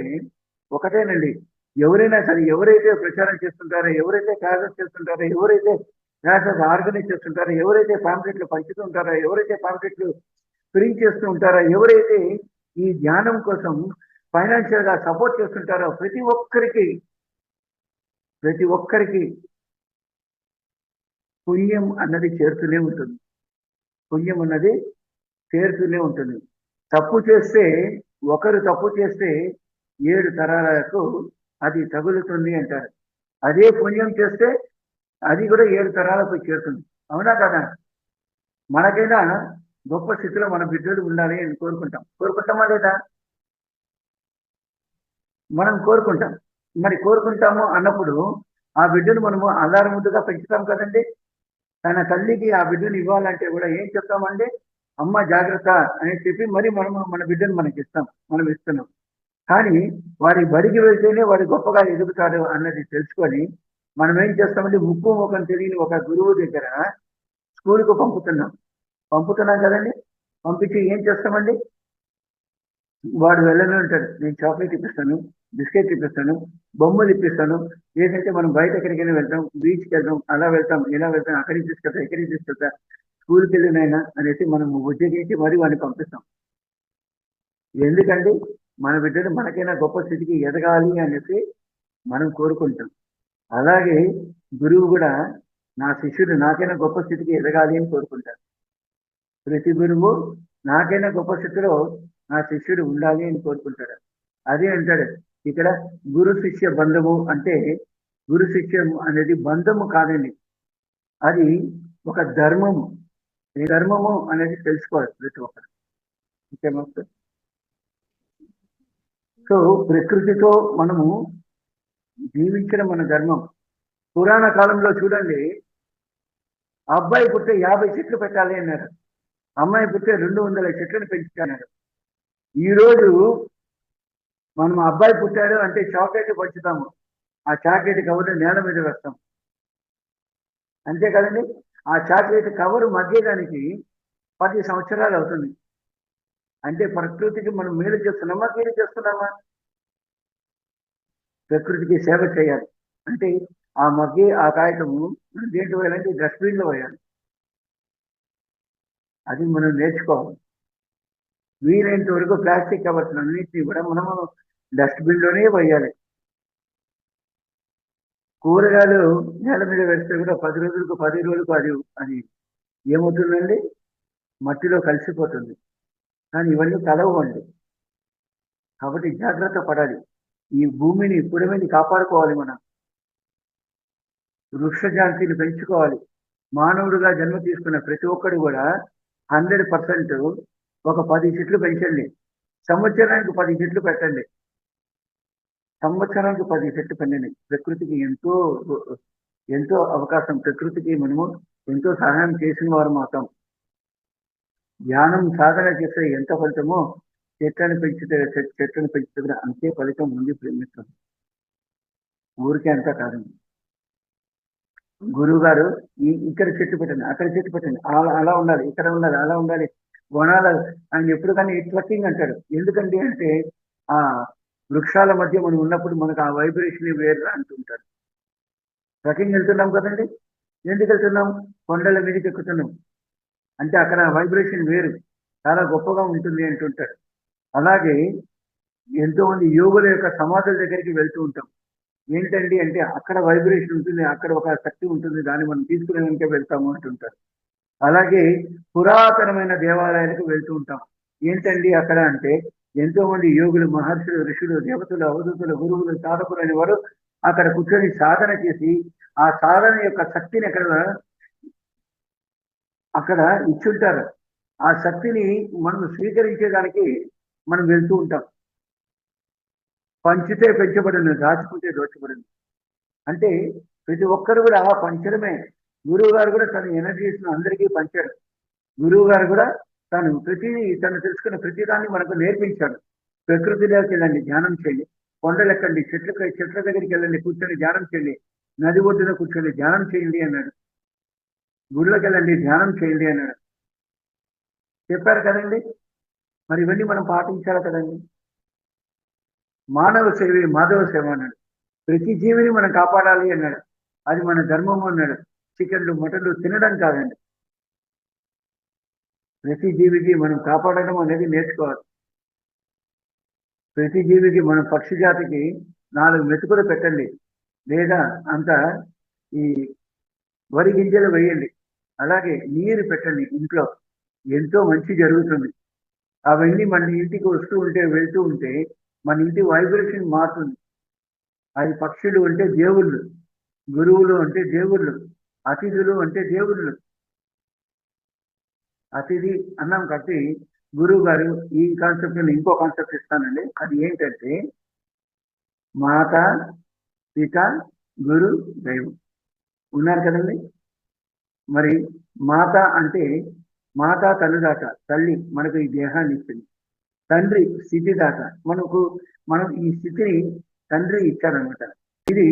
ఒకటేనండి. ఎవరైనా సరే, ఎవరైతే ప్రచారం చేస్తుంటారో, ఎవరైతే క్లాసెస్ చేస్తుంటారో, ఎవరైతే క్లాసెస్ ఆర్గనైజ్ చేస్తుంటారో, ఎవరైతే పాంప్లెట్లు పంచుతుంటారో, ఎవరైతే పాంప్లెట్లు ప్రింట్ చేస్తూ ఉంటారో, ఎవరైతే ఈ ధ్యానం కోసం ఫైనాన్షియల్ గా సపోర్ట్ చేస్తుంటారో ప్రతి ఒక్కరికి పుణ్యం అన్నది చేరుతూనే ఉంటుంది. పుణ్యం అన్నది చేరుతూనే ఉంటుంది. ఒకరు తప్పు చేస్తే 7 తరాలకు అది తగులుతుంది అంటారు. అదే పుణ్యం చేస్తే అది కూడా 7 తరాలకు చేరుతుంది. అవునా కదా? మనకైనా గొప్ప స్థితిలో మన బిడ్డలు ఉండాలి అని కోరుకుంటామా లేదా? మనం కోరుకుంటాం. మరి కోరుకుంటాము అన్నప్పుడు ఆ బిడ్డను మనము అల్లారు ముద్దుగా పెంచుతాం కదండి. తన తల్లికి ఆ బిడ్డను ఇవ్వాలంటే కూడా ఏం చెప్తామండి? అమ్మ జాగ్రత్త అని చెప్పి మరి మనము మన బిడ్డను మనం ఇస్తున్నాం. కానీ వాడి బడికి వెళ్తేనే వాడు గొప్పగా ఎదుగుతాడు అన్నది తెలుసుకొని మనం ఏం చేస్తామంటే ముక్కు ముఖం తెలియని ఒక గురువు దగ్గర స్కూల్కు పంపుతున్నాం కదండి. పంపించి ఏం చేస్తామండి? వాడు వెళ్ళనే ఉంటాడు. నేను చాక్లెట్ ఇప్పిస్తాను, బిస్కెట్ ఇప్పిస్తాను, బొమ్మలు ఇప్పిస్తాను. ఏంటంటే మనం బయట ఎక్కడికైనా వెళ్తాం, బీచ్కి వెళ్తాం, అలా వెళ్తాం, ఇలా వెళ్తాం, అక్కడికి తీసుకెళ్తా, ఇక్కడికి తీసుకెళ్తా, స్కూల్కి వెళ్ళినైనా అనేసి మనం ఉద్యోగించి మరి వాడిని పంపిస్తాం. ఎందుకంటే మన బిడ్డలు మనకైనా గొప్ప స్థితికి ఎదగాలి అనేసి మనం కోరుకుంటాం. అలాగే గురువు కూడా నా శిష్యుడు నాకైనా గొప్ప స్థితికి ఎదగాలి అని కోరుకుంటారు. ప్రతి గురువు నాకైనా గొప్ప స్థితిలో నా శిష్యుడు ఉండాలి అని కోరుకుంటాడు. అదే అంటాడు ఇక్కడ గురు శిష్య బంధము అంటే, గురు శిష్యం అనేది బంధము కాదండి, అది ఒక ధర్మము. ఈ ధర్మము అనేది తెలుసుకోవాలి ప్రతి ఒక్కరు. ఓకేమా? సో ప్రకృతితో మనము జీవించడం మన ధర్మం. పురాణ కాలంలో చూడండి, అబ్బాయి పుట్టే 50 చెట్లు పెట్టాలి అన్నారు, అమ్మాయి పుట్టే 200 చెట్లను పెంచుతున్నారు. ఈరోజు మనం అబ్బాయి పుట్టాడు అంటే చాక్లెట్ పంచుతాము, ఆ చాక్లెట్ కవర్ నేల మీద వేస్తాం, అంతే కదండి. ఆ చాక్లెట్ కవర్ మగ్గేదానికి 10 సంవత్సరాలు అవుతుంది. అంటే ప్రకృతికి మనం మేలు చేస్తున్నామా, కీడు చేస్తున్నామా? ప్రకృతికి సేవ చేయాలి అంటే ఆ మగ్గే ఆ కాగితము మనం దేంట్లో వేయాలంటే డస్ట్బిన్లో వేయాలి. అది మనం నేర్చుకోవాలి. వీలైనంత వరకు ప్లాస్టిక్ కవర్స్ అన్నింటినీ కూడా మనము డస్ట్బిన్లోనే వేయాలి. కూరగాయలు నేల మీద వేస్తే కూడా 10 రోజులకు అది ఏమవుతుందండి? మట్టిలో కలిసిపోతుంది. కానీ ఇవన్నీ కలవండి. కాబట్టి జాగ్రత్త పడాలి. ఈ భూమిని పుడమిని కాపాడుకోవాలి. మనం వృక్ష జాతిని పెంచుకోవాలి. మానవుడిగా జన్మ తీసుకున్న ప్రతి ఒక్కడు కూడా 100% ఒక 10 చెట్లు పెంచండి. సంవత్సరానికి 10 చెట్లు పెట్టండి. సంవత్సరానికి 10 చెట్లు పెట్టండి. ప్రకృతికి ఎంతో అవకాశం. ప్రకృతికి మనము ఎంతో సహాయం చేసిన వారు అవుతాం. ధ్యానం సాధన చేస్తే ఎంత ఫలితమో చెట్లను పెంచితే కూడా అంతే ఫలితం ఉంది ప్రేమిస్తాం. ఊరికే అంతా కాదండి. గురువు గారు ఇక్కడ చెట్టు పెట్టండి, అక్కడ చెట్టు పెట్టండి, అలా ఉండాలి, ఇక్కడ ఉండాలి, అలా ఉండాలి, వనాల ఆయన ఎప్పుడు కానీ ట్రక్కింగ్ అంటాడు. ఎందుకండి అంటే ఆ వృక్షాల మధ్య మనం ఉన్నప్పుడు మనకు ఆ వైబ్రేషన్ వేరు అంటుంటారు. ట్రక్కింగ్ వెళ్తున్నాం కదండి. ఎందుకు వెళ్తున్నాం? కొండల మీదకి ఎక్కుతున్నాం. అంటే అక్కడ వైబ్రేషన్ వేరు. చాలా గొప్పగా ఉంటుంది అంటుంటాడు. అలాగే ఎంతో మంది యోగుల యొక్క సమాధుల దగ్గరికి వెళ్తూ ఉంటాం. ఏంటండి అంటే అక్కడ వైబ్రేషన్ ఉంటుంది. అక్కడ ఒక శక్తి ఉంటుంది. దాన్ని మనం తీసుకునేందుకే వెళ్తాము అంటుంటారు. అలాగే పురాతనమైన దేవాలయాలకు వెళ్తూ ఉంటాం. ఏంటండి అక్కడ అంటే ఎంతో మంది యోగులు, మహర్షులు, ఋషులు, దేవతలు, అవధూతులు, గురువులు, సాధకులు అనేవారు అక్కడ కూర్చొని సాధన చేసి ఆ సాధన యొక్క శక్తిని అక్కడ ఇచ్చుంటారు. ఆ శక్తిని మనం స్వీకరించేదానికి మనం వెళ్తూ ఉంటాం. పంచితే పెంచబడును, దాచుకుంటే దోచబడును. అంటే ప్రతి ఒక్కరు కూడా పంచడమే. గురువు గారు కూడా తన ఎనర్జీస్ అందరికీ పంచాడు. గురువు గారు కూడా తను తెలుసుకున్న ప్రతిదాన్ని మనకు నేర్పించాడు. ప్రకృతిలోకి వెళ్ళండి, ధ్యానం చేయండి. కొండలెక్కండి, చెట్ల దగ్గరికి వెళ్ళండి, కూర్చొని ధ్యానం చేయండి. నది ఒడ్డున కూర్చొని ధ్యానం చేయండి అన్నాడు. గుడిలోకి వెళ్ళండి, ధ్యానం చేయండి అన్నాడు. చెప్పారు కదండి. మరి ఇవన్నీ మనం పాటించాలి కదండి. మానవ సేవే మాధవ సేవ అన్నాడు. ప్రతి జీవిని మనం కాపాడాలి అన్నాడు. అది మన ధర్మము అన్నాడు. చికెన్లు, మటన్లు తినడం కాదండి. ప్రతి జీవికి మనం కాపాడడం అనేది నేర్చుకోవాలి. ప్రతి జీవికి మనం పక్షి జాతికి 4 మెతుకులు పెట్టండి, లేదా అంత ఈ వరి గింజలు వేయండి, అలాగే నీరు పెట్టండి ఇంట్లో, ఎంతో మంచి జరుగుతుంది. అవన్నీ మన ఇంటికి వస్తూ ఉంటే వెళ్తూ ఉంటే మన ఇంటి వైబ్రేషన్ మారుతుంది. అది పక్షులు అంటే దేవుళ్ళు, గురువులు అంటే దేవుళ్ళు, అతిథులు అంటే దేవుళ్ళు. అతిథి అన్నాం కాబట్టి గురువు గారు ఈ కాన్సెప్ట్ ఇంకో కాన్సెప్ట్ ఇస్తానండి. అది ఏంటంటే మాత, పిత, గురు, దైవం ఉన్నారు కదండి. మరి మాత అంటే మాత తల్లిదాత, తల్లి మనకు ఈ దేహాన్ని ఇచ్చింది. తండ్రి స్థితిదాత, మనం ఈ స్థితిని తండ్రి ఇచ్చారనమాట. ఇది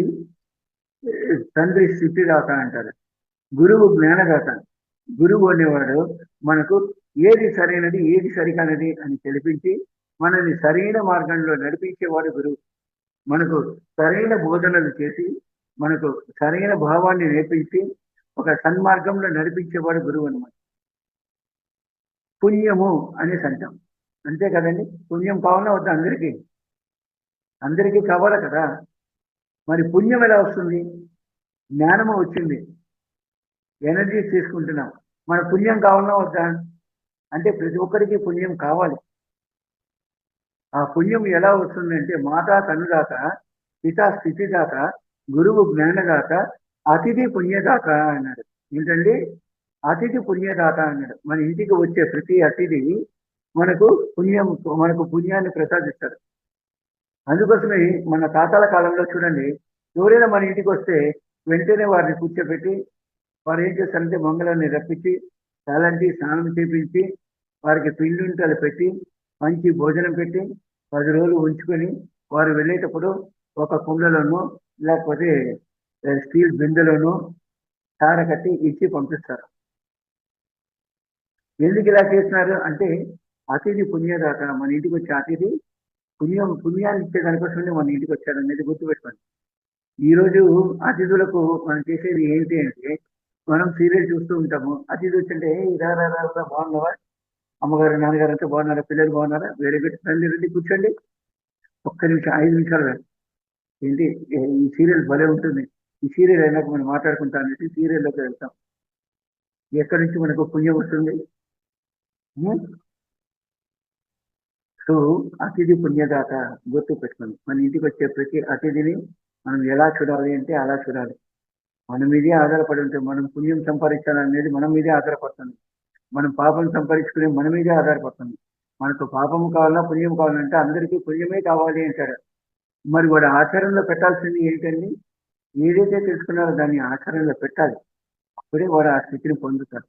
తండ్రి స్థితిదాత అంటారు. గురువు జ్ఞానదాత. గురువు అనేవాడు మనకు ఏది సరైనది, ఏది సరికానది అని తెలిపించి మనల్ని సరైన మార్గంలో నడిపించేవాడు గురువు. మనకు సరైన బోధనలు చేసి మనకు సరైన భావాన్ని నేర్పించి ఒక సన్మార్గంలో నడిపించేవాడు గురువు అనమాట. పుణ్యము అనేసి అంటాం, అంతే కదండి. పుణ్యం కావాలా వద్దా? అందరికీ కావాలి కదా. మరి పుణ్యం ఎలా వస్తుంది? జ్ఞానము వచ్చింది, ఎనర్జీ తీసుకుంటున్నాం. మన పుణ్యం కావాలా వద్దా? అంటే ప్రతి ఒక్కరికి పుణ్యం కావాలి. ఆ పుణ్యం ఎలా వస్తుంది అంటే మాతా తనుదాత, పితా స్థితిదాత, గురువు జ్ఞానదాత, అతిథి పుణ్యదాత అన్నాడు. ఏంటండి? అతిథి పుణ్యదాత అన్నాడు. మన ఇంటికి వచ్చే ప్రతి అతిథి మనకు పుణ్యాన్ని ప్రసాదిస్తాడు. అందుకోసమే మన తాతల కాలంలో చూడండి, ఎవరైనా మన ఇంటికి వస్తే వెంటనే వారిని కూర్చోబెట్టి వారు ఏం చేస్తారంటే మంగళాన్ని రప్పించి తలంటి స్నానం చేపించి వారికి పిండుంటలు పెట్టి మంచి భోజనం పెట్టి 10 రోజులు ఉంచుకొని వారు వెళ్ళేటప్పుడు ఒక కుండలోనూ లేకపోతే స్టీల్ బిందెలోనూ తార కట్టి ఇచ్చి పంపిస్తారు. ఎందుకు ఇలా చేస్తున్నారు అంటే అతిథి పుణ్యదాత. మన ఇంటికి వచ్చే అతిథి పుణ్యాన్ని ఇచ్చే దానికోసమే మన ఇంటికి వచ్చాడు అనేది గుర్తుపెట్టుకోండి. ఈరోజు అతిథులకు మనం చేసేది ఏంటి అంటే మనం సీరియల్ చూస్తూ ఉంటాము. అతిథి వచ్చింటే రా బాగున్నావా, అమ్మగారు నాన్నగారు అంతా బాగున్నారా, పిల్లలు బాగున్నారా, వెరీ గుడ్, రండి కూర్చోండి, ఒక్క నిమిషం 5 నిమిషాలు ఏంటి ఈ సీరియల్ భలే ఉంటుంది, ఈ సీరియల్ అయినాక మనం మాట్లాడుకుంటాం అనేసి సీరియల్లోకి వెళ్తాం. ఎక్కడి నుంచి మనకు పుణ్యం వస్తుంది? సో అతిథి పుణ్యదాత గుర్తు పెట్టుకోండి. మన ఇంటికి వచ్చే ప్రతి అతిథిని మనం ఎలా చూడాలి అంటే అలా చూడాలి. మన మీదే ఆధారపడి ఉంటే మనం పుణ్యం సంపాదించాలనేది మన మీదే ఆధారపడుతుంది. మనం పాపం సంపాదించుకునే మన మీదే ఆధారపడుతుంది. మనకు పాపము కావాలా పుణ్యం కావాలంటే అందరికీ పుణ్యమే కావాలి అంటారు. మరి వాడు ఆచరణలో పెట్టాల్సింది ఏంటండి? ఏదైతే తెలుసుకున్నారో దాన్ని ఆచరణలో పెట్టాలి. అప్పుడే వాడు ఆ స్థితిని పొందుతారు.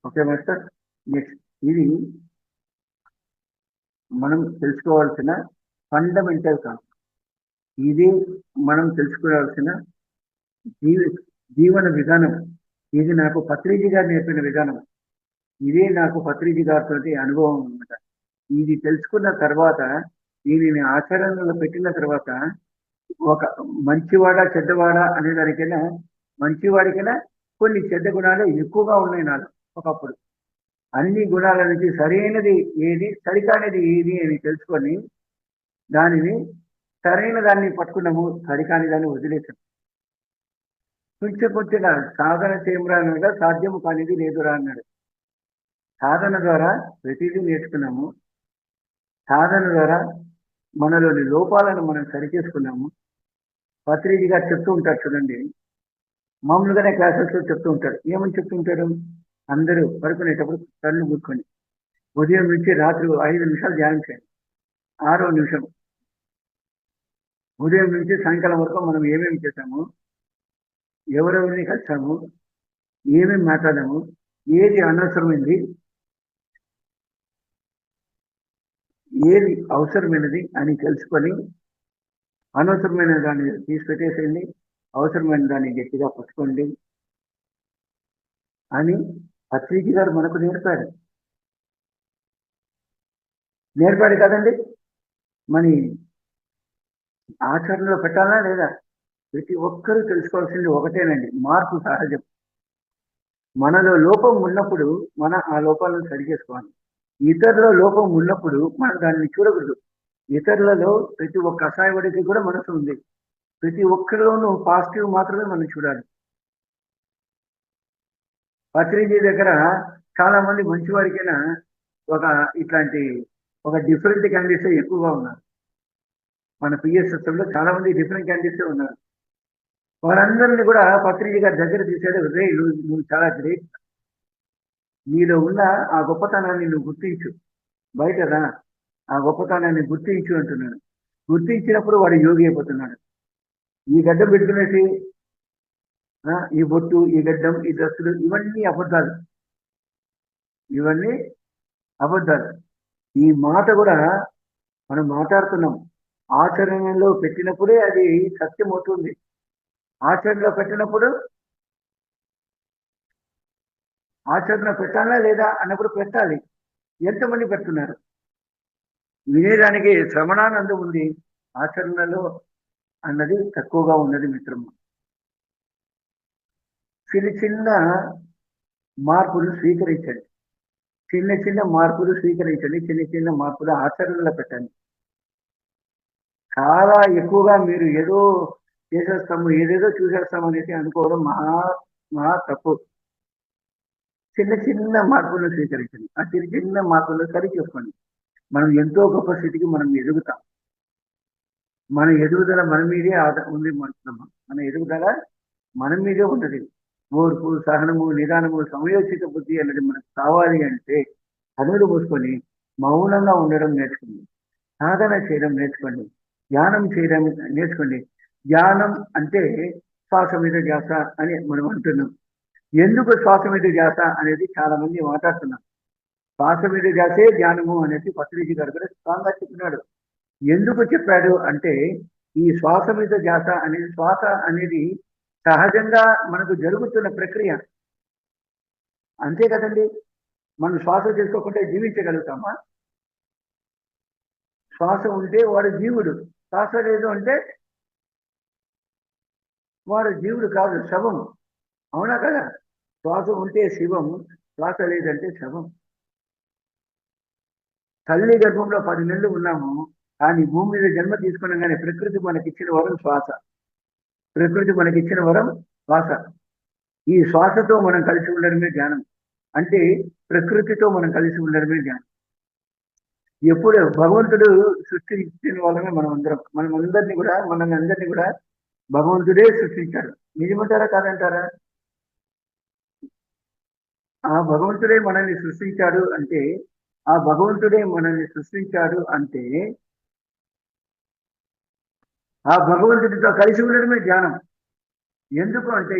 Okay master. నెక్స్ట్, ఇది మనం తెలుసుకోవాల్సిన ఫండమెంటల్ కాన్సెప్ట్. ఇది మనం తెలుసుకోవాల్సిన జీవన విధానం. ఇది నాకు పత్రిజీ గారు నేర్పిన విధానం. ఇదే నాకు పత్రిజీ గారితో అనుభవం అనమాట. ఇది తెలుసుకున్న తర్వాత దీనిని ఆచరణలో పెట్టిన తర్వాత ఒక మంచివాడా చెడ్డవాడా అనే దానికైనా మంచివాడికైనా కొన్ని చెడ్డ గుణాలు ఎక్కువగా ఉన్నాయి నాలో ఒకప్పుడు. అన్ని గుణాల నుంచి సరైనది ఏది, సరికానిది ఏది అని తెలుసుకొని దానిని సరైన దాన్ని పట్టుకున్నాము, సరికాని దాన్ని వదిలేసాం. కొంచెం కొంచెంగా సాధన చేయమురా అనగా సాధ్యము కానిది లేదురా అన్నాడు. సాధన ద్వారా ప్రతిదీ నేర్చుకున్నాము. సాధన ద్వారా మనలోని లోపాలను మనం సరిచేసుకున్నాము. పత్రిజీ గారు చెప్తూ ఉంటారు చూడండి, మామూలుగానే క్లాసెస్లో చెప్తూ ఉంటాడు. ఏమని చెప్తూ ఉంటాడు? అందరూ పడుకునేటప్పుడు కళ్ళు మూసుకొని ఉదయం నుంచి రాత్రి 5 నిమిషాలు ధ్యానం చేయండి. 6వ నిమిషం ఉదయం నుంచి సాయంకాలం వరకు మనం ఏమేమి చేశాము, ఎవరెవరిని కలిసాము, ఏమేమి మాట్లాడాము, ఏది అనవసరమైంది, ఏది అవసరమైనది అని తెలుసుకొని అనవసరమైన దాన్ని తీసిపెట్టేసేయండి, అవసరమైన దాన్ని గట్టిగా పట్టుకోండి అని పత్రిజీ గారు మనకు నేర్పాడు. నేర్పాడు కదండి. మరి ఆచరణలో పెట్టాలా లేదా? ప్రతి ఒక్కరూ తెలుసుకోవాల్సింది ఒకటేనండి, మార్పు సహజం. మనలో లోపం ఉన్నప్పుడు మనం ఆ లోపాలను సరి చేసుకోవాలి. ఇతరుల లోపం ఉన్నప్పుడు మనం దాన్ని చూడకూడదు. ఇతరులలో ప్రతి ఒక్క అసహాయకుడికి కూడా మనసు ఉంది. ప్రతి ఒక్కరిలోనూ పాజిటివ్ మాత్రమే మనం చూడాలి. పత్రిజీ దగ్గర చాలా మంది మంచివారికైనా ఒక ఇట్లాంటి ఒక డిఫరెంట్ క్యాండిడేట్స్ ఎక్కువగా ఉన్నారు. మన పిఎస్ఎస్ఎంలో చాలా మంది డిఫరెంట్ క్యాండిడేట్స్ ఉన్నారు. వారందరినీ కూడా పత్రిజీ గారి దగ్గర తీసాడు. రే నువ్వు చాలా గ్రేట్, నీలో ఉన్న ఆ గొప్పతనాన్ని నువ్వు గుర్తించు, బయట రా, ఆ గొప్పతనాన్ని గుర్తించు అంటున్నాడు. గుర్తించినప్పుడు వాడు యోగి అయిపోతున్నాడు. ఈ గడ్డం పెట్టుకునేసి ఈ బొట్టు, ఈ గడ్డం, ఈ డ్రస్సులు ఇవన్నీ అబద్ధాలు. ఇవన్నీ అబద్ధాలు. ఈ మాట కూడా మనం మాట్లాడుతున్నాం. ఆచరణలో పెట్టినప్పుడే అది సత్యం అవుతుంది. ఆచరణలో పెట్టినప్పుడు ఆచరణ పెట్టాలా లేదా అన్నప్పుడు పెట్టాలి. ఎంతమంది పెడుతున్నారు? వినేదానికి శ్రవణానందం ఉంది, ఆచరణలో అన్నది తక్కువగా ఉన్నది మిత్రము. చిన్న చిన్న మార్పులు స్వీకరించండి. చిన్న చిన్న మార్పులు స్వీకరించండి. చిన్న చిన్న మార్పులు ఆచరణలో పెట్టండి. చాలా ఎక్కువగా మీరు ఏదో చేసేస్తాము, ఏదేదో చూసేస్తాము అనేసి అనుకోవడం మహా తప్పు. చిన్న చిన్న మార్పులను స్వీకరించండి. ఆ చిన్న చిన్న మార్పులను సరి చేసుకోండి. మనం ఎంతో గొప్ప స్థితికి మనం ఎదుగుతాం. మన ఎదుగుదల మన మీదే ఉంది. మన ఎదుగుదల మన మీదే ఉన్నది. ఓర్పు, సహనము, నిదానము, సమయోచిత బుద్ధి అన్నది మనకు కావాలి అంటే కనులు మూసుకొని మౌనంగా ఉండడం నేర్చుకోండి. సాధన చేయడం నేర్చుకోండి. ధ్యానం చేయడం నేర్చుకోండి. ధ్యానం అంటే శ్వాస మీద ధ్యాస అని మనం అంటున్నాం. ఎందుకు శ్వాస మీద ధ్యాస అనేది చాలా మంది మాట్లాడుతున్నారు. శ్వాస మీద ధ్యాసే ధ్యానము అనేది పత్రిజీ గారు కూడా స్ట్రాంగ్ గా చెప్పినాడు. ఎందుకు చెప్పాడు అంటే ఈ శ్వాస మీద ధ్యాస అనేది, శ్వాస అనేది సహజంగా మనకు జరుగుతున్న ప్రక్రియ. అంతే కదండి. మనం శ్వాస చేసుకోకుండా జీవించగలుగుతామా? శ్వాస ఉంటే వాడు జీవుడు, శ్వాస లేదు అంటే వాడు జీవుడు కాదు, శవం. అవునా కదా? శ్వాస ఉంటే శివం, శ్వాస లేదంటే శవం. తల్లి గర్భంలో 10 నెలలు ఉన్నాము, కానీ భూమి మీద జన్మ తీసుకున్నాగానే ప్రకృతి మనకిచ్చిన వరం శ్వాస. ప్రకృతి మనకిచ్చిన వరం శ్వాస. ఈ శ్వాసతో మనం కలిసి ఉండడమే ధ్యానం. అంటే ప్రకృతితో మనం కలిసి ఉండడమే ధ్యానం. ఎప్పుడు భగవంతుడు సృష్టించిన వాళ్ళమే మనల్ని అందరినీ కూడా భగవంతుడే సృష్టించాడు. నిజమంటారా కాదంటారా? ఆ భగవంతుడే మనల్ని సృష్టించాడు అంటే ఆ భగవంతుడే మనల్ని సృష్టించాడు అంటే ఆ భగవంతుడితో కలిసి ఉండడమే ధ్యానం. ఎందుకు అంటే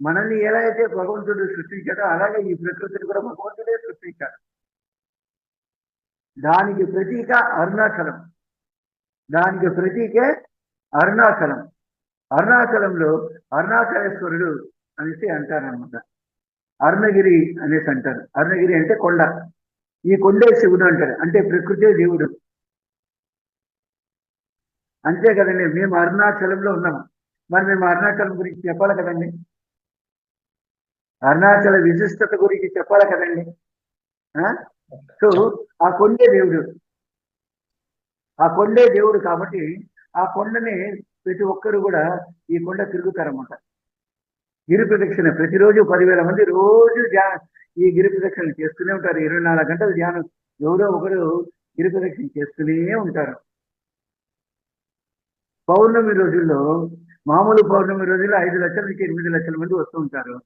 మనల్ని ఎలా అయితే భగవంతుడు సృష్టించాడో అలాగే ఈ ప్రకృతిని కూడా భగవంతుడే సృష్టించాడు. దానికి ప్రతీక అరుణాచలం. దానికి ప్రతీకే అరుణాచలం. అరుణాచలంలో అరుణాచలేశ్వరుడు అనేసి అంటారనమాట. అరుణగిరి అనేసి అంటారు. అరుణగిరి అంటే కొండ. ఈ కొండే శివుడు అంటారు, అంటే ప్రకృతే దేవుడు. అంతే కదండి, మేము అరుణాచలంలో ఉన్నాము, మరి మేము అరుణాచలం గురించి చెప్పాలి కదండి, అరుణాచల విశిష్టత గురించి చెప్పాలి కదండి. సో ఆ కొండే దేవుడు, ఆ కొండే దేవుడు కాబట్టి ఆ కొండని ప్రతి ఒక్కరు కూడా ఈ కొండ తిరుగుతారన్నమాట. గిరి ప్రదక్షిణ ప్రతిరోజు 10,000 మంది రోజు ఈ గిరి ప్రదక్షిణ చేస్తూనే ఉంటారు. 24 గంటలు ధ్యానం, ఎవరో ఒకరు గిరి ప్రదక్షిణ చేస్తూనే ఉంటారు. పౌర్ణమి రోజుల్లో, మామూలు పౌర్ణమి రోజుల్లో 5 లక్షల నుంచి 8 లక్షల మంది వస్తూ ఉంటారు.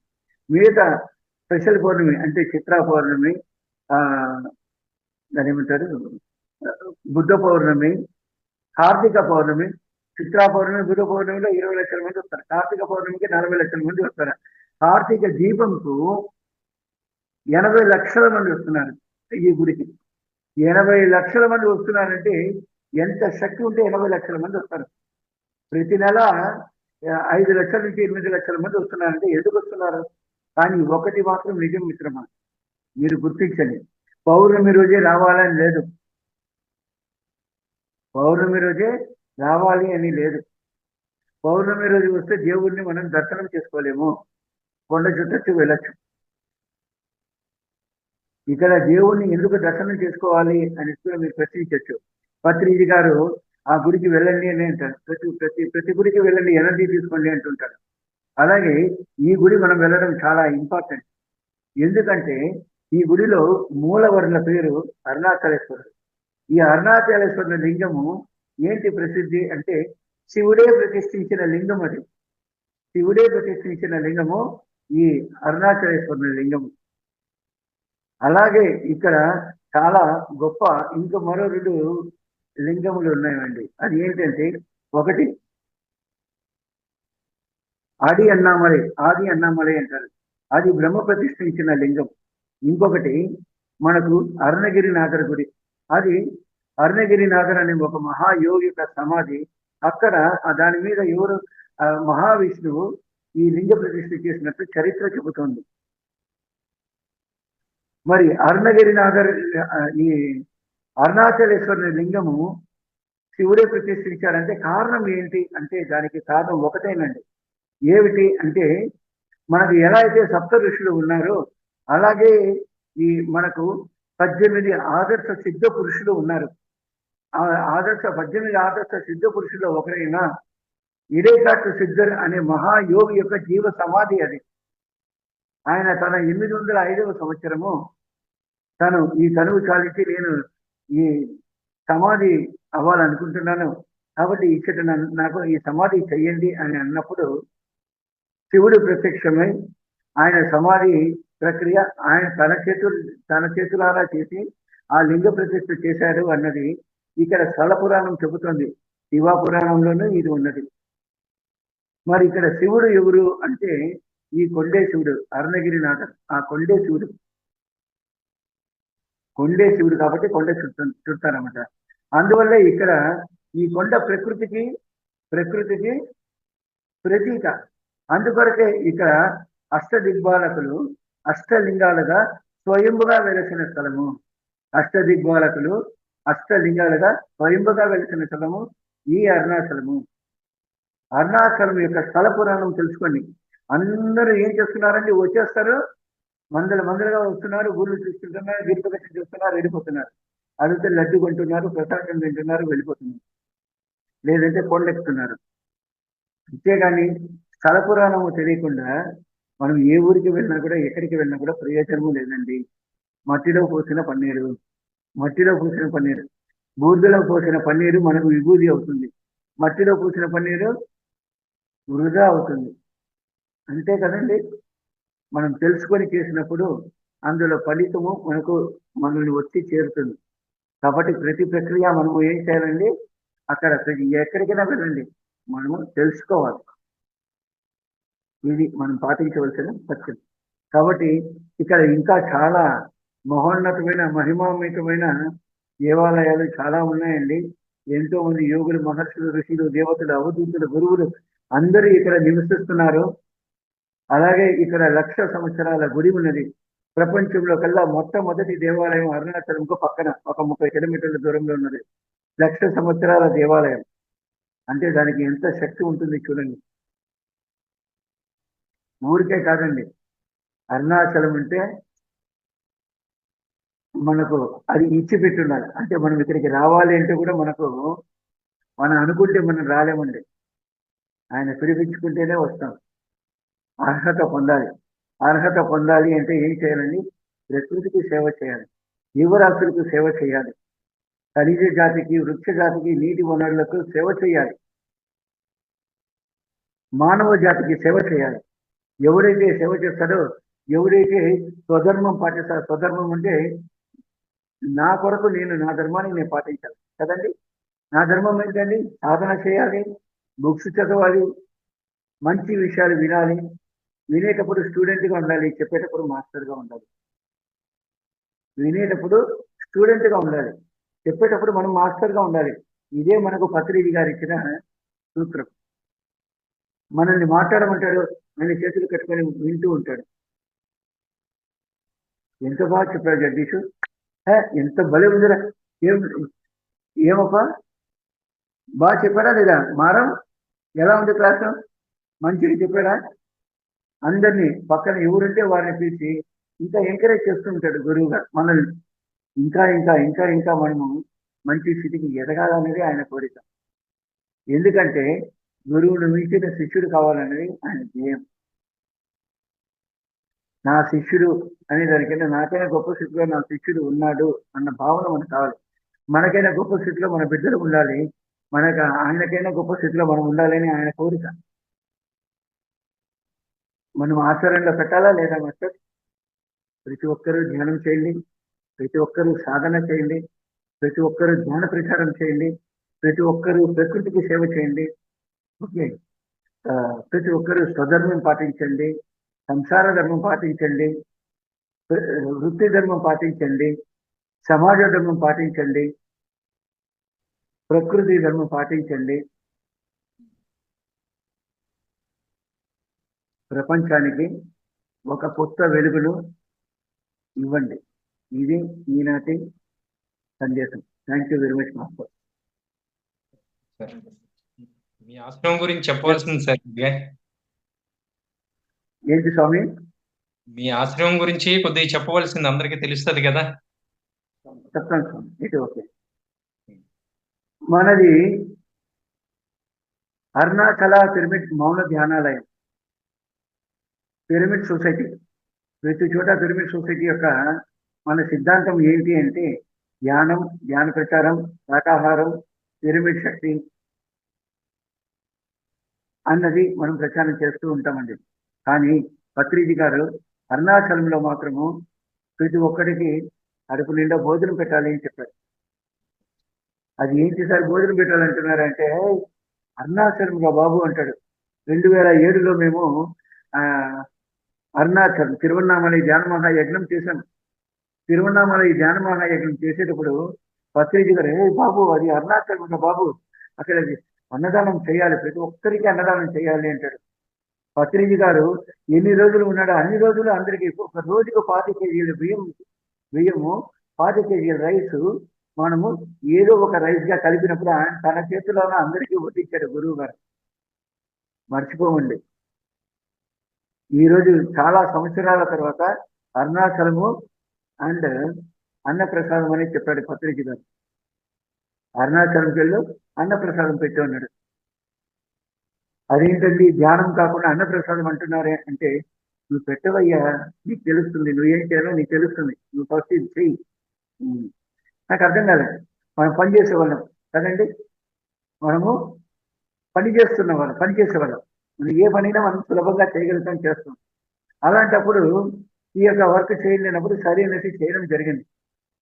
మిగతా స్పెషల్ పౌర్ణమి అంటే చిత్రా పౌర్ణమి, దాని ఏమంటారు, బుద్ధ పౌర్ణమి, కార్తీక పౌర్ణమి, చిత్రా పౌర్ణమి, బుద్ధ పౌర్ణమిలో 20 లక్షల మంది వస్తారు. కార్తీక పౌర్ణమికి 40 లక్షల మంది వస్తారు. కార్తీక దీపంకు 80 లక్షల మంది వస్తున్నారు ఈ గుడికి. 80 లక్షల మంది వస్తున్నారంటే ఎంత శక్తి ఉంటే 80 లక్షల మంది వస్తారు. ప్రతి నెల 5 లక్షల నుంచి 8 లక్షల మంది వస్తున్నారంటే ఎందుకు వస్తున్నారు? కానీ ఒకటి మాత్రం నిజం మిత్రమా, మీరు గుర్తించండి, పౌర్ణమి రోజే రావాలని లేదు, పౌర్ణమి రోజే రావాలి అని లేదు. పౌర్ణమి రోజు వస్తే దేవుడిని మనం దర్శనం చేసుకోలేము, కొండ చుట్టూ వెళ్ళచ్చు. ఇక్కడ దేవుణ్ణి ఎందుకు దర్శనం చేసుకోవాలి అని కూడా మీరు ప్రశ్నించవచ్చు. పత్రిజీ గారు ఆ గుడికి వెళ్ళండి అని అంటారు, ప్రతి గుడికి వెళ్ళండి, ఎనర్జీ తీసుకోండి అంటుంటారు. అలాగే ఈ గుడి మనం వెళ్ళడం చాలా ఇంపార్టెంట్. ఎందుకంటే ఈ గుడిలో మూలవర్ల పేరు అరుణాచలేశ్వరుడు. ఈ అరుణాచలేశ్వరుని లింగము ఏంటి ప్రసిద్ధి అంటే శివుడే ప్రతిష్ఠించిన లింగం అది. శివుడే ప్రతిష్ఠించిన లింగము ఈ అరుణాచలేశ్వరుని లింగము. అలాగే ఇక్కడ చాలా గొప్ప ఇంకా మరో 2 లింగములు ఉన్నాయండి. అది ఏంటంటే, ఒకటి ఆది అన్నామలై అంటారు, అది బ్రహ్మ ప్రతిష్ఠించిన లింగం. ఇంకొకటి మనకు అరుణగిరినాథర్ గుడి, అది అరుణగిరినాథర్ అనే ఒక మహాయోగి యొక్క సమాధి. అక్కడ దాని మీద ఎవరు మహావిష్ణువు ఈ లింగ ప్రతిష్ఠ చేసినట్టు చరిత్ర చెబుతోంది. మరి అరుణగిరినాథర్ ఈ అరుణాచలేశ్వరుని లింగము శివుడే ప్రతిష్ఠించాడంటే కారణం ఏంటి అంటే, దానికి కారణం ఒకటేనండి. ఏమిటి అంటే, మనకు ఎలా అయితే సప్త ఋషులు ఉన్నారో అలాగే ఈ మనకు 18 ఆదర్శ సిద్ధ పురుషులు ఉన్నారు. ఆ 18 ఆదర్శ సిద్ధ పురుషుల్లో ఒకరైన ఇరేకాట్ సిద్ధర్ అనే మహాయోగి యొక్క జీవ సమాధి అది. ఆయన తన 805వ సంవత్సరము తను ఈ తనువు చాలించి నేను ఈ సమాధి అవ్వాలనుకుంటున్నాను, కాబట్టి ఇక్కడ నాకు ఈ సమాధి చెయ్యండి అని అన్నప్పుడు శివుడు ప్రత్యక్షమై ఆయన సమాధి ప్రక్రియ ఆయన తన చేతులారా చేసి ఆ లింగ ప్రతిష్ఠ చేశాడు అన్నది ఇక్కడ స్థల పురాణం చెబుతుంది. శివ పురాణంలోనూ ఇది ఉన్నది. మరి ఇక్కడ శివుడు ఎవరు అంటే ఈ కొండే శివుడు, అరుణగిరినాథ ఆ కొండే శివుడు కాబట్టి కొండ చుట్టారన్నమాట. అందువల్ల ఇక్కడ ఈ కొండ ప్రకృతికి ప్రతీక. అందుకొరకే ఇక్కడ అష్టదిగ్బాలకులు అష్టలింగాలుగా స్వయంభుగా వెలసిన స్థలము. అష్టదిగ్బాలకులు అష్టలింగాలుగా స్వయంభుగా వెలసిన స్థలము ఈ అరుణాచలము. అరుణాచలం యొక్క స్థల పురాణం తెలుసుకోండి. అందరూ ఏం చేస్తున్నారంటే వచ్చేస్తారు, మందలుగా వస్తున్నారు, గుళ్ళు చూసుకుంటున్నారు, గిరిప్రదక్షిణ చేస్తున్నారు, వెళ్ళిపోతున్నారు. అడిగితే లడ్డు కొంటున్నారు, ప్రసాదం తింటున్నారు, వెళ్ళిపోతున్నారు, లేదంటే కొండెక్కుతున్నారు. అంతేగాని స్థల పురాణము తెలియకుండా మనం ఏ ఊరికి వెళ్ళినా కూడా ఎక్కడికి వెళ్ళినా కూడా ప్రయోజనము లేదండి. మట్టిలో పోసిన పన్నీరు, బూర్దులో పోసిన పన్నీరు మనకు విభూది అవుతుంది, మట్టిలో పోసిన పన్నీరు వృధా అవుతుంది. అంతే కదండి. మనం తెలుసుకొని చేసినప్పుడు అందులో ఫలితము మనల్ని వచ్చి చేరుతుంది. కాబట్టి ప్రతి ప్రక్రియ మనము ఏం చేయాలండి, అక్కడ ఎక్కడికైనా వెళ్ళండి మనము తెలుసుకోవాలి. ఇది మనం పాటించవలసిన సత్యం. కాబట్టి ఇక్కడ ఇంకా చాలా మహోన్నతమైన మహిమాన్వితమైన దేవాలయాలు చాలా ఉన్నాయండి. ఎంతో మంది యోగులు, మహర్షులు, ఋషులు, దేవతలు, అవధూతులు, గురువులు అందరూ ఇక్కడ నివసిస్తున్నారు. అలాగే ఇక్కడ 1,00,000 సంవత్సరాల గుడి ఉన్నది. ప్రపంచంలో కల్లా మొట్టమొదటి దేవాలయం అరుణాచలంకు పక్కన ఒక 30 కిలోమీటర్ల దూరంలో ఉన్నది. 1,00,000 సంవత్సరాల దేవాలయం. అంటే దానికి ఎంత శక్తి ఉంటుంది చూడండి. ఊరికే కాదండి. అరుణాచలం అంటే మనకు అది ఇచ్చిపెట్టున్నారు. అంటే మనం ఇక్కడికి రావాలి అంటే కూడా మనం అనుకుంటే మనం రాలేమండి. ఆయన పిలిపించుకుంటేనే వస్తాం. అర్హత పొందాలి. అర్హత పొందాలి అంటే ఏం చేయాలండి? ప్రకృతికి సేవ చేయాలి. జీవరాశులకు సేవ చేయాలి. ఖనిజ జాతికి, వృక్ష జాతికి, నీటి వనరులకు సేవ చేయాలి. మానవ జాతికి సేవ చేయాలి. ఎవరైతే సేవ చేస్తాడో, ఎవరైతే స్వధర్మం పాటిస్తాడో, స్వధర్మం అంటే నా కొరకు నా ధర్మాన్ని నేను పాటించాలి కదండి. నా ధర్మం ఏంటండి? సాధన చేయాలి, బుక్స్ చదవాలి, మంచి విషయాలు వినాలి, వినేటప్పుడు స్టూడెంట్గా ఉండాలి, చెప్పేటప్పుడు మాస్టర్గా ఉండాలి. వినేటప్పుడు స్టూడెంట్గా ఉండాలి, చెప్పేటప్పుడు మనం మాస్టర్గా ఉండాలి. ఇదే మనకు పత్రిజీ గారు ఇచ్చిన సూత్రం. మనల్ని మాట్లాడమంటాడు, ఆయన చేతులు కట్టుకొని వింటూ ఉంటాడు. ఎంత బాగా చెప్పాడు జగదీష్, ఎంత భలే ఉందిరా. ఏమప్పా బాగా చెప్పాడా లేదా? మారం ఎలా ఉంది క్లాసు? మంచిగా చెప్పాడా? అందరినీ పక్కన ఎవరుంటే వారిని పిలిచి ఇంకా ఎంకరేజ్ చేస్తుంటాడు గురువు గారు మనల్ని. ఇంకా ఇంకా ఇంకా ఇంకా మనము మంచి స్థితికి ఎదగాలనేది ఆయన కోరిక. ఎందుకంటే గురువును మించిన శిష్యుడు కావాలనేది ఆయన ధ్యేయం. నా శిష్యుడు అనే దానికైనా నాకైనా గొప్ప స్థితిలో నా శిష్యుడు ఉన్నాడు అన్న భావన మనకు కావాలి. మనకైనా గొప్ప స్థితిలో మన బిడ్డలు ఉండాలి, ఆయనకైనా గొప్ప స్థితిలో మనం ఉండాలని ఆయన కోరిక. మనం ఆచరణలో పెట్టాలా లేదా మాస్టర్? ప్రతి ఒక్కరూ ధ్యానం చేయండి, ప్రతి ఒక్కరూ సాధన చేయండి, ప్రతి ఒక్కరూ జ్ఞాన ప్రచారం చేయండి, ప్రతి ఒక్కరూ ప్రకృతికి సేవ చేయండి. ఓకే, ప్రతి ఒక్కరూ స్వధర్మం పాటించండి, సంసార ధర్మం పాటించండి, వృత్తి ధర్మం పాటించండి, సమాజ ధర్మం పాటించండి, ప్రకృతి ధర్మం పాటించండి. ప్రపంచానికి ఒక కొత్త వెలుగును ఇవ్వండి. ఇది ఈనాటి సందేశం. Thank you very much master. మీ ఆశ్రమం గురించి చెప్పవలసింది సార్. ఏంటి స్వామి? మీ ఆశ్రమం గురించి కొద్దిగా చెప్పవలసింది, అందరికీ తెలుస్తుంది కదా. చెప్తాను స్వామి. ఇది ఓకే. మనది అరుణాచల పిరమిడ్ మౌన ధ్యానాలయం, పిరమిడ్ సొసైటీ. ప్రతి చోట పిరమిడ్ సొసైటీ యొక్క మన సిద్ధాంతం ఏంటి అంటే ధ్యానం, ధ్యాన ప్రచారం, శాకాహారం, పిరమిడ్ శక్తి అన్నది మనం ప్రచారం చేస్తూ ఉంటామండి. కానీ పత్రిజీ గారు అరుణాచలంలో మాత్రము ప్రతి ఒక్కరికి అడుపు నిండా భోజనం పెట్టాలి అని చెప్పారు. అది ఏంటి సార్ భోజనం పెట్టాలంటున్నారంటే, అరుణాచలంగా బాబు అంటాడు. 2007లో మేము అరుణాచలం తిరువన్నామలై ధ్యాన మహాయజ్ఞం చేశాం. తిరువన్నామలై ధ్యాన మహాయజ్ఞం చేసేటప్పుడు పత్రిజీ గారు, బాబు అది అరుణాచలం బాబు, అక్కడ అన్నదానం చేయాలి, ప్రతి ఒక్కరికి అన్నదానం చేయాలి అంటాడు. పత్రిజీ గారు ఎన్ని రోజులు ఉన్నాడో అన్ని రోజులు అందరికీ ఒక రోజుకు 5 కేజీల బియ్యము 5 కేజీల రైస్ మనము ఏదో ఒక రైస్ గా కలిపినప్పుడు ఆయన తన చేతిలోనే అందరికీ వడ్డించాడు గురువు గారు. మర్చిపోమండి. ఈరోజు చాలా సంవత్సరాల తర్వాత అరుణాచలము అండ్ అన్నప్రసాదం అని చెప్పాడు పత్రిజీ గారు. అరుణాచలంకి వెళ్ళు అన్నప్రసాదం పెట్టి ఉన్నాడు. అదేంటండి ధ్యానం కాకుండా అన్నప్రసాదం అంటున్నారే అంటే, నువ్వు పెట్టవయ్యా, నీకు తెలుస్తుంది, నువ్వేం చేయాలో నీకు తెలుస్తుంది, నువ్వు ఫస్ట్ ఇది చెయ్యి. నాకు అర్థం కాలేదు. మనం పని చేసేవాళ్ళం కదండి, మనము పని చేసేవాళ్ళం. మనం ఏ పనైనా మనం సులభంగా చేయగలుగుతాం, చేస్తాం. అలాంటప్పుడు ఈ యొక్క వర్క్ చేయలేనప్పుడు సరైనది చేయడం జరిగింది.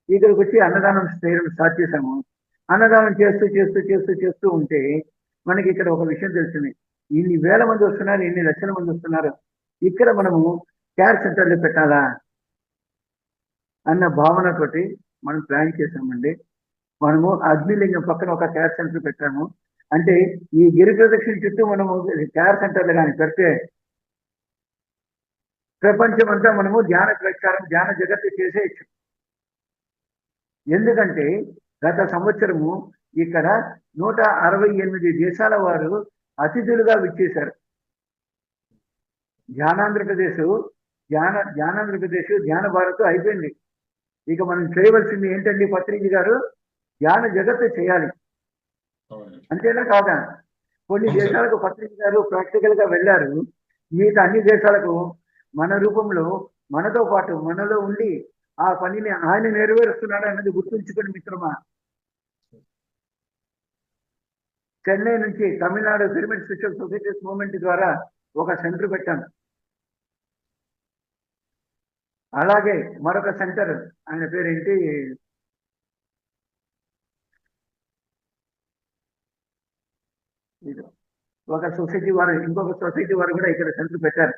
ఇక్కడికి వచ్చి అన్నదానం చేయడం స్టార్ట్ చేశాము. అన్నదానం చేస్తూ చేస్తూ చేస్తూ చేస్తూ ఉంటే మనకి ఇక్కడ ఒక విషయం తెలిసింది. ఇన్ని వేల మంది వస్తున్నారు, ఇన్ని లక్షల మంది వస్తున్నారు, ఇక్కడ మనము కేర్ సెంటర్లు పెట్టాలా అన్న భావనతోటి మనం ప్లాన్ చేసామండి. మనము అగ్నిలింగం పక్కన ఒక కేర్ సెంటర్ పెట్టాము. అంటే ఈ గిరి ప్రదక్షిణ చుట్టూ మనము కేర్ సెంటర్లు కానీ పెడితే ప్రపంచమంతా మనము ధ్యాన ప్రచారం ధ్యాన జగత్తు చేసేయచ్చు. ఎందుకంటే గత సంవత్సరము ఇక్కడ 168 దేశాల వారు అతిథులుగా విచ్చేశారు. ధ్యానాంధ్రప్రదేశ్ ధ్యాన భారత్ అయిపోయింది. ఇక మనం చేయవలసింది ఏంటండి పత్రిజీ గారు? ధ్యాన జగత్తు చేయాలి. అంతేనా కాదా? కొన్ని దేశాలకు పత్రిజీ గారు ప్రాక్టికల్ గా వెళ్ళారు. మిగతా అన్ని దేశాలకు మన రూపంలో మనతో పాటు మనలో ఉండి ఆ పనిని ఆయన నెరవేరుస్తున్నాడు అన్నది గుర్తుంచుకుని మిత్రమా. చెన్నై నుంచి Tamil Nadu pyramid spiritual societies movement ద్వారా ఒక సెంటర్ పెట్టాను. అలాగే మరొక సెంటర్, ఆయన పేరేంటి, ఒక సొసైటీ వారు ఇంకొక సొసైటీ వారు కూడా ఇక్కడ సెంటర్ పెట్టారు.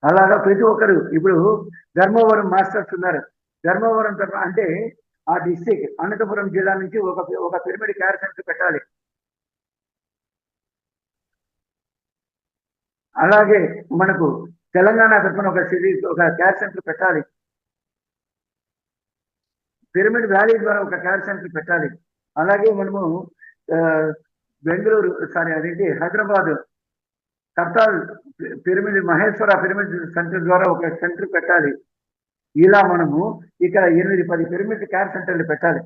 అలాగా ప్రతి ఒక్కరు ఇప్పుడు ధర్మవరం మాస్టర్స్ ఉన్నారు. ధర్మవరం అంటే ఆ డిస్టిక్ అనంతపురం జిల్లా నుంచి ఒక పిరమిడ్ కేర్ సెంటర్ పెట్టాలి. అలాగే మనకు తెలంగాణ తరఫున ఒక కేర్ సెంటర్ పెట్టాలి. పిరమిడ్ వ్యాలీ ద్వారా ఒక కేర్ సెంటర్ పెట్టాలి. అలాగే మనము బెంగళూరు అదేంటి Hyderabad Kadthal pyramid Maheshwara pyramid centre ద్వారా ఒక సెంటర్ పెట్టాలి. ఇలా మనము ఇక్కడ 8-10 పిరమిడ్ కేర్ సెంటర్లు పెట్టాలి.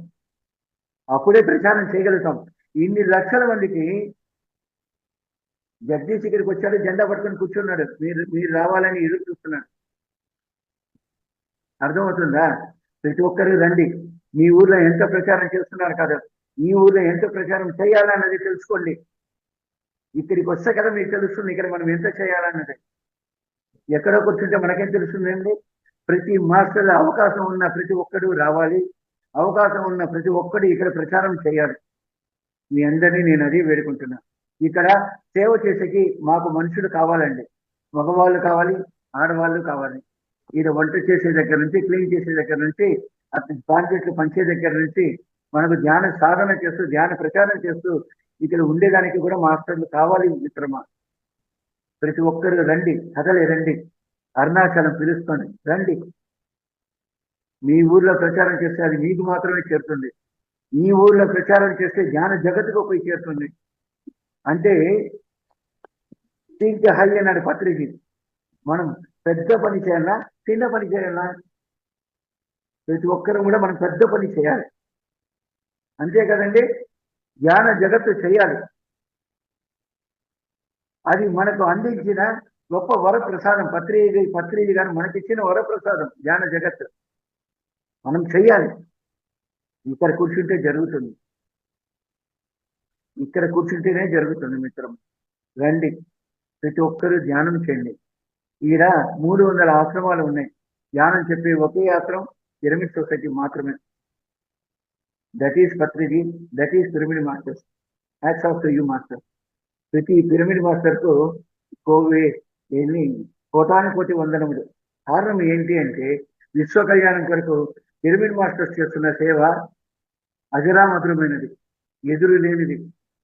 అప్పుడే ప్రచారం చేయగలుగుతాం. ఇన్ని లక్షల మందికి జగదీష్ ఇక్కడికి వచ్చాడు, జెండా పట్టుకొని కూర్చున్నాడు, మీరు రావాలని ఎదురు చూస్తున్నాడు. అర్థమవుతుందా? ప్రతి ఒక్కరు రండి. మీ ఊర్లో ఎంత ప్రచారం చేస్తున్నారు కదా, ఈ ఊర్లో ఎంత ప్రచారం చేయాలన్నది తెలుసుకోండి. ఇక్కడికి వస్తే కదా మీకు తెలుస్తుంది ఇక్కడ మనం ఎంత చేయాలన్నది. ఎక్కడో కూర్చుంటే మనకేం తెలుస్తుందండి? ప్రతి మాస్టర్ల అవకాశం ఉన్న ప్రతి ఒక్కడు రావాలి. అవకాశం ఉన్న ప్రతి ఒక్కడు ఇక్కడ ప్రచారం చేయాలి. మీ అందరినీ నేను అది వేడుకుంటున్నా. ఇక్కడ సేవ చేసేకి మాకు మనుషులు కావాలండి. మగవాళ్ళు కావాలి, ఆడవాళ్ళు కావాలి. ఇది వంట చేసే దగ్గర నుంచి, క్లీన్ చేసే దగ్గర నుంచి, పాంకెట్లు పంచే దగ్గర నుంచి మనకు ధ్యాన సాధన చేస్తూ ధ్యాన ప్రచారం చేస్తూ ఇక్కడ ఉండేదానికి కూడా మాస్టర్లు కావాలి మిత్రమా. ప్రతి ఒక్కరు రండి, కదలే రండి. అరుణాచలం పిలుస్తుంది, రండి. మీ ఊర్లో ప్రచారం చేస్తే అది మీకు మాత్రమే చేరుతుంది. ఈ ఊర్లో ప్రచారం చేస్తే ధ్యాన జగత్తుకు పోయి చేరుతుంది. అంటే థింక్ హై అన్నాడు పత్రిజీ. మనం పెద్ద పని చేయాలా, చిన్న పని చేయాలా? ప్రతి ఒక్కరు కూడా మనం పెద్ద పని చేయాలి. అంతే కదండి? ధ్యాన జగత్తు చేయాలి. అది మనకు అందించిన గొప్ప వరప్రసాదం. పత్రిజీ గారు మనకిచ్చిన వరప్రసాదం ధ్యాన జగత్తు. మనం చెయ్యాలి. ఇక్కడ కూర్చుంటే జరుగుతుంది. ఇక్కడ కూర్చుంటేనే జరుగుతుంది మిత్రం. రండి, ప్రతి ఒక్కరూ ధ్యానం చేయండి. ఈడ 300 ఆశ్రమాలు ఉన్నాయి. ధ్యానం చెప్పే ఒకే ఆశ్రమం పిరమిడ్ సొసైటీ మాత్రమే. That is Patriji, that is pyramid masters. Hats off to you master. ప్రతి పిరమిడ్ మాస్టర్కు కోటానుకోటి వందనములు. కారణం ఏంటి అంటే విశ్వ కళ్యాణం కొరకు పిరమిడ్ మాస్టర్స్ చేస్తున్న సేవ అజరామధురమైనది, ఎదురు లేనిది.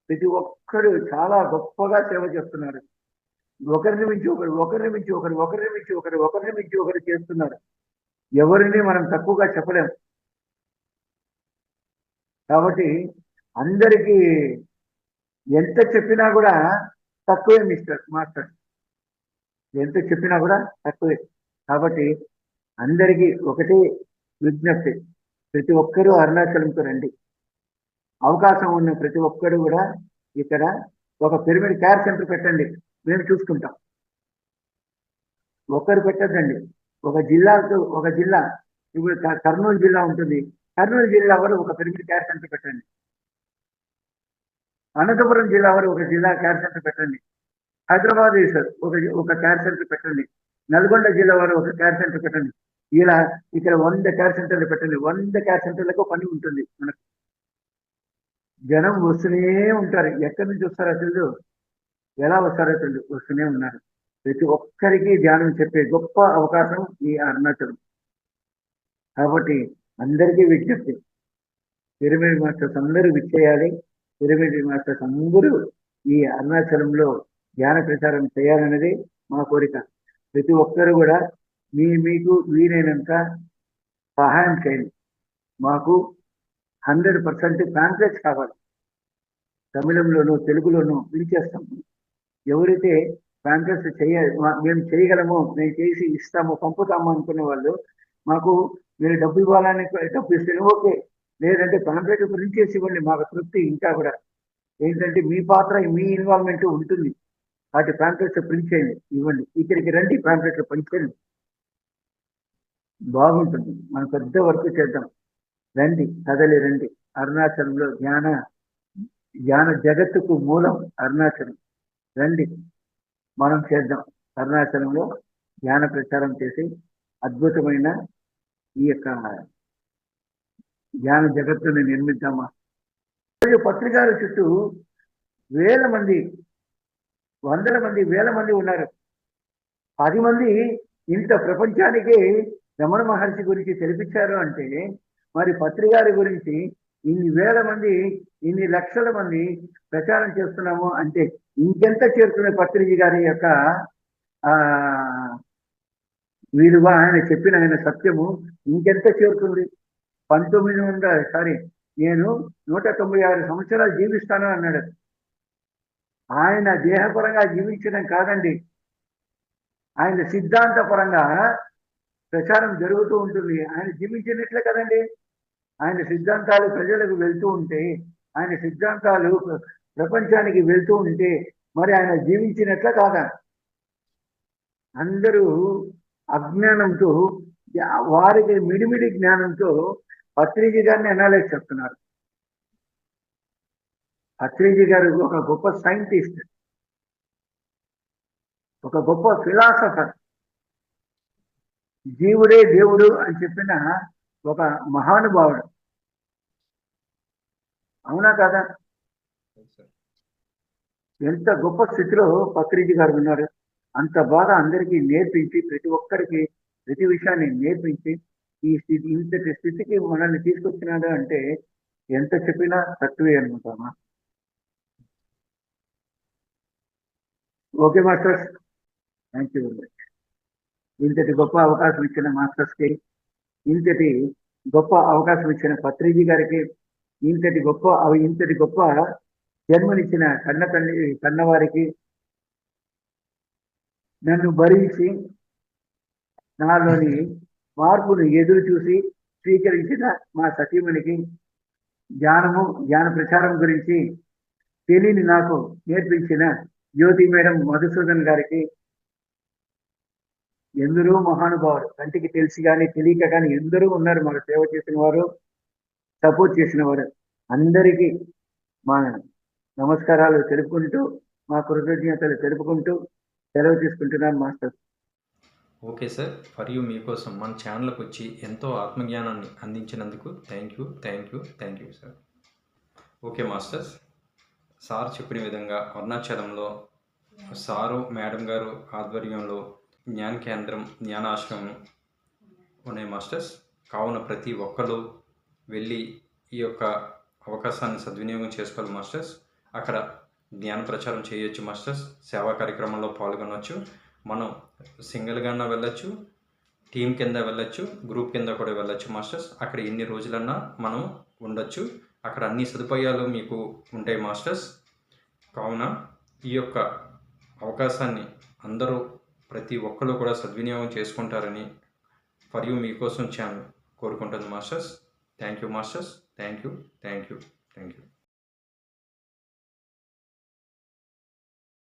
ప్రతి ఒక్కరు చాలా గొప్పగా సేవ చేస్తున్నారు. ఒకరిని మించి ఒకరు చేస్తున్నారు. ఎవరిని మనం తక్కువగా చెప్పలేం. కాబట్టి అందరికీ ఎంత చెప్పినా కూడా తక్కువే మాస్టర్, ఎంత చెప్పినా కూడా తక్కువే. కాబట్టి అందరికీ ఒకటే విజ్ఞప్తి, ప్రతి ఒక్కరూ అరుణాచలంకు రండి. అవకాశం ఉన్న ప్రతి ఒక్కరు కూడా ఇక్కడ ఒక పిరమిడ్ కేర్ సెంటర్ పెట్టండి, మేము చూసుకుంటాం. ఒక్కరు పెట్టద్దండి. ఒక జిల్లా, ఇప్పుడు కర్నూలు జిల్లా ఉంటుంది, కర్నూలు జిల్లా వారు ఒక పిరమిడ్ కేర్ సెంటర్ పెట్టండి. అనంతపురం జిల్లా వారు ఒక జిల్లా కేర్ సెంటర్ పెట్టండి. హైదరాబాద్ ఒక కేర్ సెంటర్ పెట్టండి. నల్గొండ జిల్లా వారు ఒక కేర్ సెంటర్ పెట్టండి. ఇలా ఇక్కడ 100 కేర్ సెంటర్లు పెట్టండి. 100 కేర్ సెంటర్లకు పని ఉంటుంది. మనకు జనం వస్తూనే ఉంటారు. ఎక్కడి నుంచి వస్తారో తెలియదు, ఎలా వస్తారో తెలియదు, వస్తూనే ఉన్నారు. ప్రతి ఒక్కరికి ధ్యానం చెప్పే గొప్ప అవకాశం ఈ అరుణాచలం. కాబట్టి అందరికీ విజ్ఞప్తి, పిరమిడ్ మాస్టర్స్ అందరూ విచ్చేయాలి. పిరమిడ్ మాస్టర్స్ అందరూ ఈ అరుణాచలంలో ధ్యాన ప్రచారం చేయాలన్నది మా కోరిక. ప్రతి ఒక్కరు కూడా మీకు వీలైనంత సహాయం చేయండి. మాకు 100% ప్యాంప్లెట్స్ కావాలి. తమిళంలోనూ, తెలుగులోనూ పిలిచేస్తాం. ఎవరైతే ప్యాంప్లెట్స్ మేము చేయగలము, మేము చేసి ఇస్తాము, పంపుతాము అనుకునే వాళ్ళు మాకు మీరు డబ్బు ఇవ్వాలని డబ్బు ఇస్తేనే ఓకే. లేదంటే ప్యాంప్లెట్ ప్రింట్ చేసి ఇవ్వండి. మాకు తృప్తి. ఇంకా కూడా ఏంటంటే మీ పాత్ర, మీ ఇన్వాల్వ్మెంట్ ఉంటుంది. వాటి ప్యాంప్లెట్స్ ప్రింట్ చేయండి, ఇవ్వండి. ఇక్కడికి రండి, ప్యాంప్లెట్లు పంచండి. బాగుంటుంది. మనం పెద్ద వర్క్ చేద్దాం. రండి, కదలి రండి. అరుణాచలంలో జ్ఞాన జగత్తుకు మూలం అరుణాచలం. రండి, మనం చేద్దాం. అరుణాచలంలో జ్ఞాన ప్రచారం చేసి అద్భుతమైన ఈ యొక్క జ్ఞాన జగత్తుని నిర్మిద్దామా. పత్రికల చుట్టూ వేల మంది, వందల మంది, వేల మంది ఉన్నారు. 10 మంది ఇంత ప్రపంచానికి రమణ మహర్షి గురించి తెలిపించారు అంటే, మరి పత్రికారి గురించి ఇన్ని వేల మంది, ఇన్ని లక్షల మంది ప్రచారం చేస్తున్నాము అంటే ఇంకెంత చేరుతున్న పత్రిజీ గారి యొక్క విలువ, ఆయన చెప్పిన ఆయన సత్యము ఇంకెంత చేరుతుంది. 1900 నేను 196 సంవత్సరాలు జీవిస్తాను అన్నాడు. ఆయన దేహపరంగా జీవించడం కాదండి, ఆయన సిద్ధాంతపరంగా ప్రచారం జరుగుతూ ఉంటుంది. ఆయన జీవించినట్లే కదండి. ఆయన సిద్ధాంతాలు ప్రజలకు వెళ్తూ ఉంటే, ఆయన సిద్ధాంతాలు ప్రపంచానికి వెళ్తూ ఉంటే మరి ఆయన జీవించినట్లే కాదా? అందరూ అజ్ఞానంతో, వారికి మిడిమిడి జ్ఞానంతో పత్రిజీ గారిని అనాలైజ్ చెప్తున్నారు. పత్రిజీ గారు ఒక గొప్ప సైంటిస్ట్, ఒక గొప్ప ఫిలాసఫర్, జీవుడే దేవుడు అని చెప్పిన ఒక మహానుభావుడు. అవునా కాదా? ఎంత గొప్ప స్థితిలో పత్రిజీ గారు ఉన్నారు. అంత బాగా అందరికీ నేర్పించి, ప్రతి ఒక్కరికి ప్రతి విషయాన్ని నేర్పించి ఈ స్థితి, ఇంతటి స్థితికి మనల్ని తీసుకొచ్చినాడు అంటే ఎంత చెప్పినా తక్కువే అనుకుంటామా? Okay masters, thank you very much. ఇంతటి గొప్ప అవకాశం ఇచ్చిన మాస్టర్స్కి, ఇంతటి గొప్ప అవకాశం ఇచ్చిన పత్రిజీ గారికి, ఇంతటి గొప్ప జన్మనిచ్చిన కన్నవారికి, నన్ను భరించి నాలోని మార్పును ఎదురు చూసి స్వీకరించిన మా సతీమణికి, జ్ఞాన ప్రచారం గురించి తెలియని నాకు నేర్పించిన జ్యోతి మేడం మధుసూదన్ గారికి, ఎందరో మహానుభావులు, కంటికి తెలిసి కానీ తెలియక కానీ ఎందరో ఉన్నారు మాకు సేవ చేసిన వారు, సపోర్ట్ చేసిన వారు. అందరికీ మా నమస్కారాలు తెలుపుకుంటూ, మా కృతజ్ఞతలు తెలుపుకుంటూ సెలవు తీసుకుంటున్నాను master. Okay sir, for you మీకోసం మన ఛానల్కి వచ్చి ఎంతో ఆత్మజ్ఞానాన్ని అందించినందుకు thank you sir. Okay masters, sir చెప్పిన విధంగా అరుణాచలంలో సారు మేడం గారు ఆధ్వర్యంలో జ్ఞాన కేంద్రం, జ్ఞానాశ్రమం ఉన్నాయి మాస్టర్స్. కావున ప్రతి ఒక్కరు వెళ్ళి ఈ యొక్క అవకాశాన్ని సద్వినియోగం చేసుకోవాలి మాస్టర్స్. అక్కడ జ్ఞాన ప్రచారం చేయొచ్చు మాస్టర్స్, సేవా కార్యక్రమంలో పాల్గొనవచ్చు. మనం సింగిల్గా వెళ్ళొచ్చు, టీం కింద వెళ్ళొచ్చు, గ్రూప్ కింద కూడా వెళ్ళొచ్చు మాస్టర్స్. అక్కడ ఎన్ని రోజులన్నా మనం ఉండొచ్చు. అక్కడ అన్ని సదుపాయాలు మీకు ఉంటాయి మాస్టర్స్. కావున ఈ యొక్క అవకాశాన్ని అందరూ, ప్రతి ఒక్కరు కూడా సద్వినియోగం చేసుకుంటారని ఫర్ యూ మీకోసం ఛానల్ కోరుకుంటుంది masters. Thank you masters, thank you.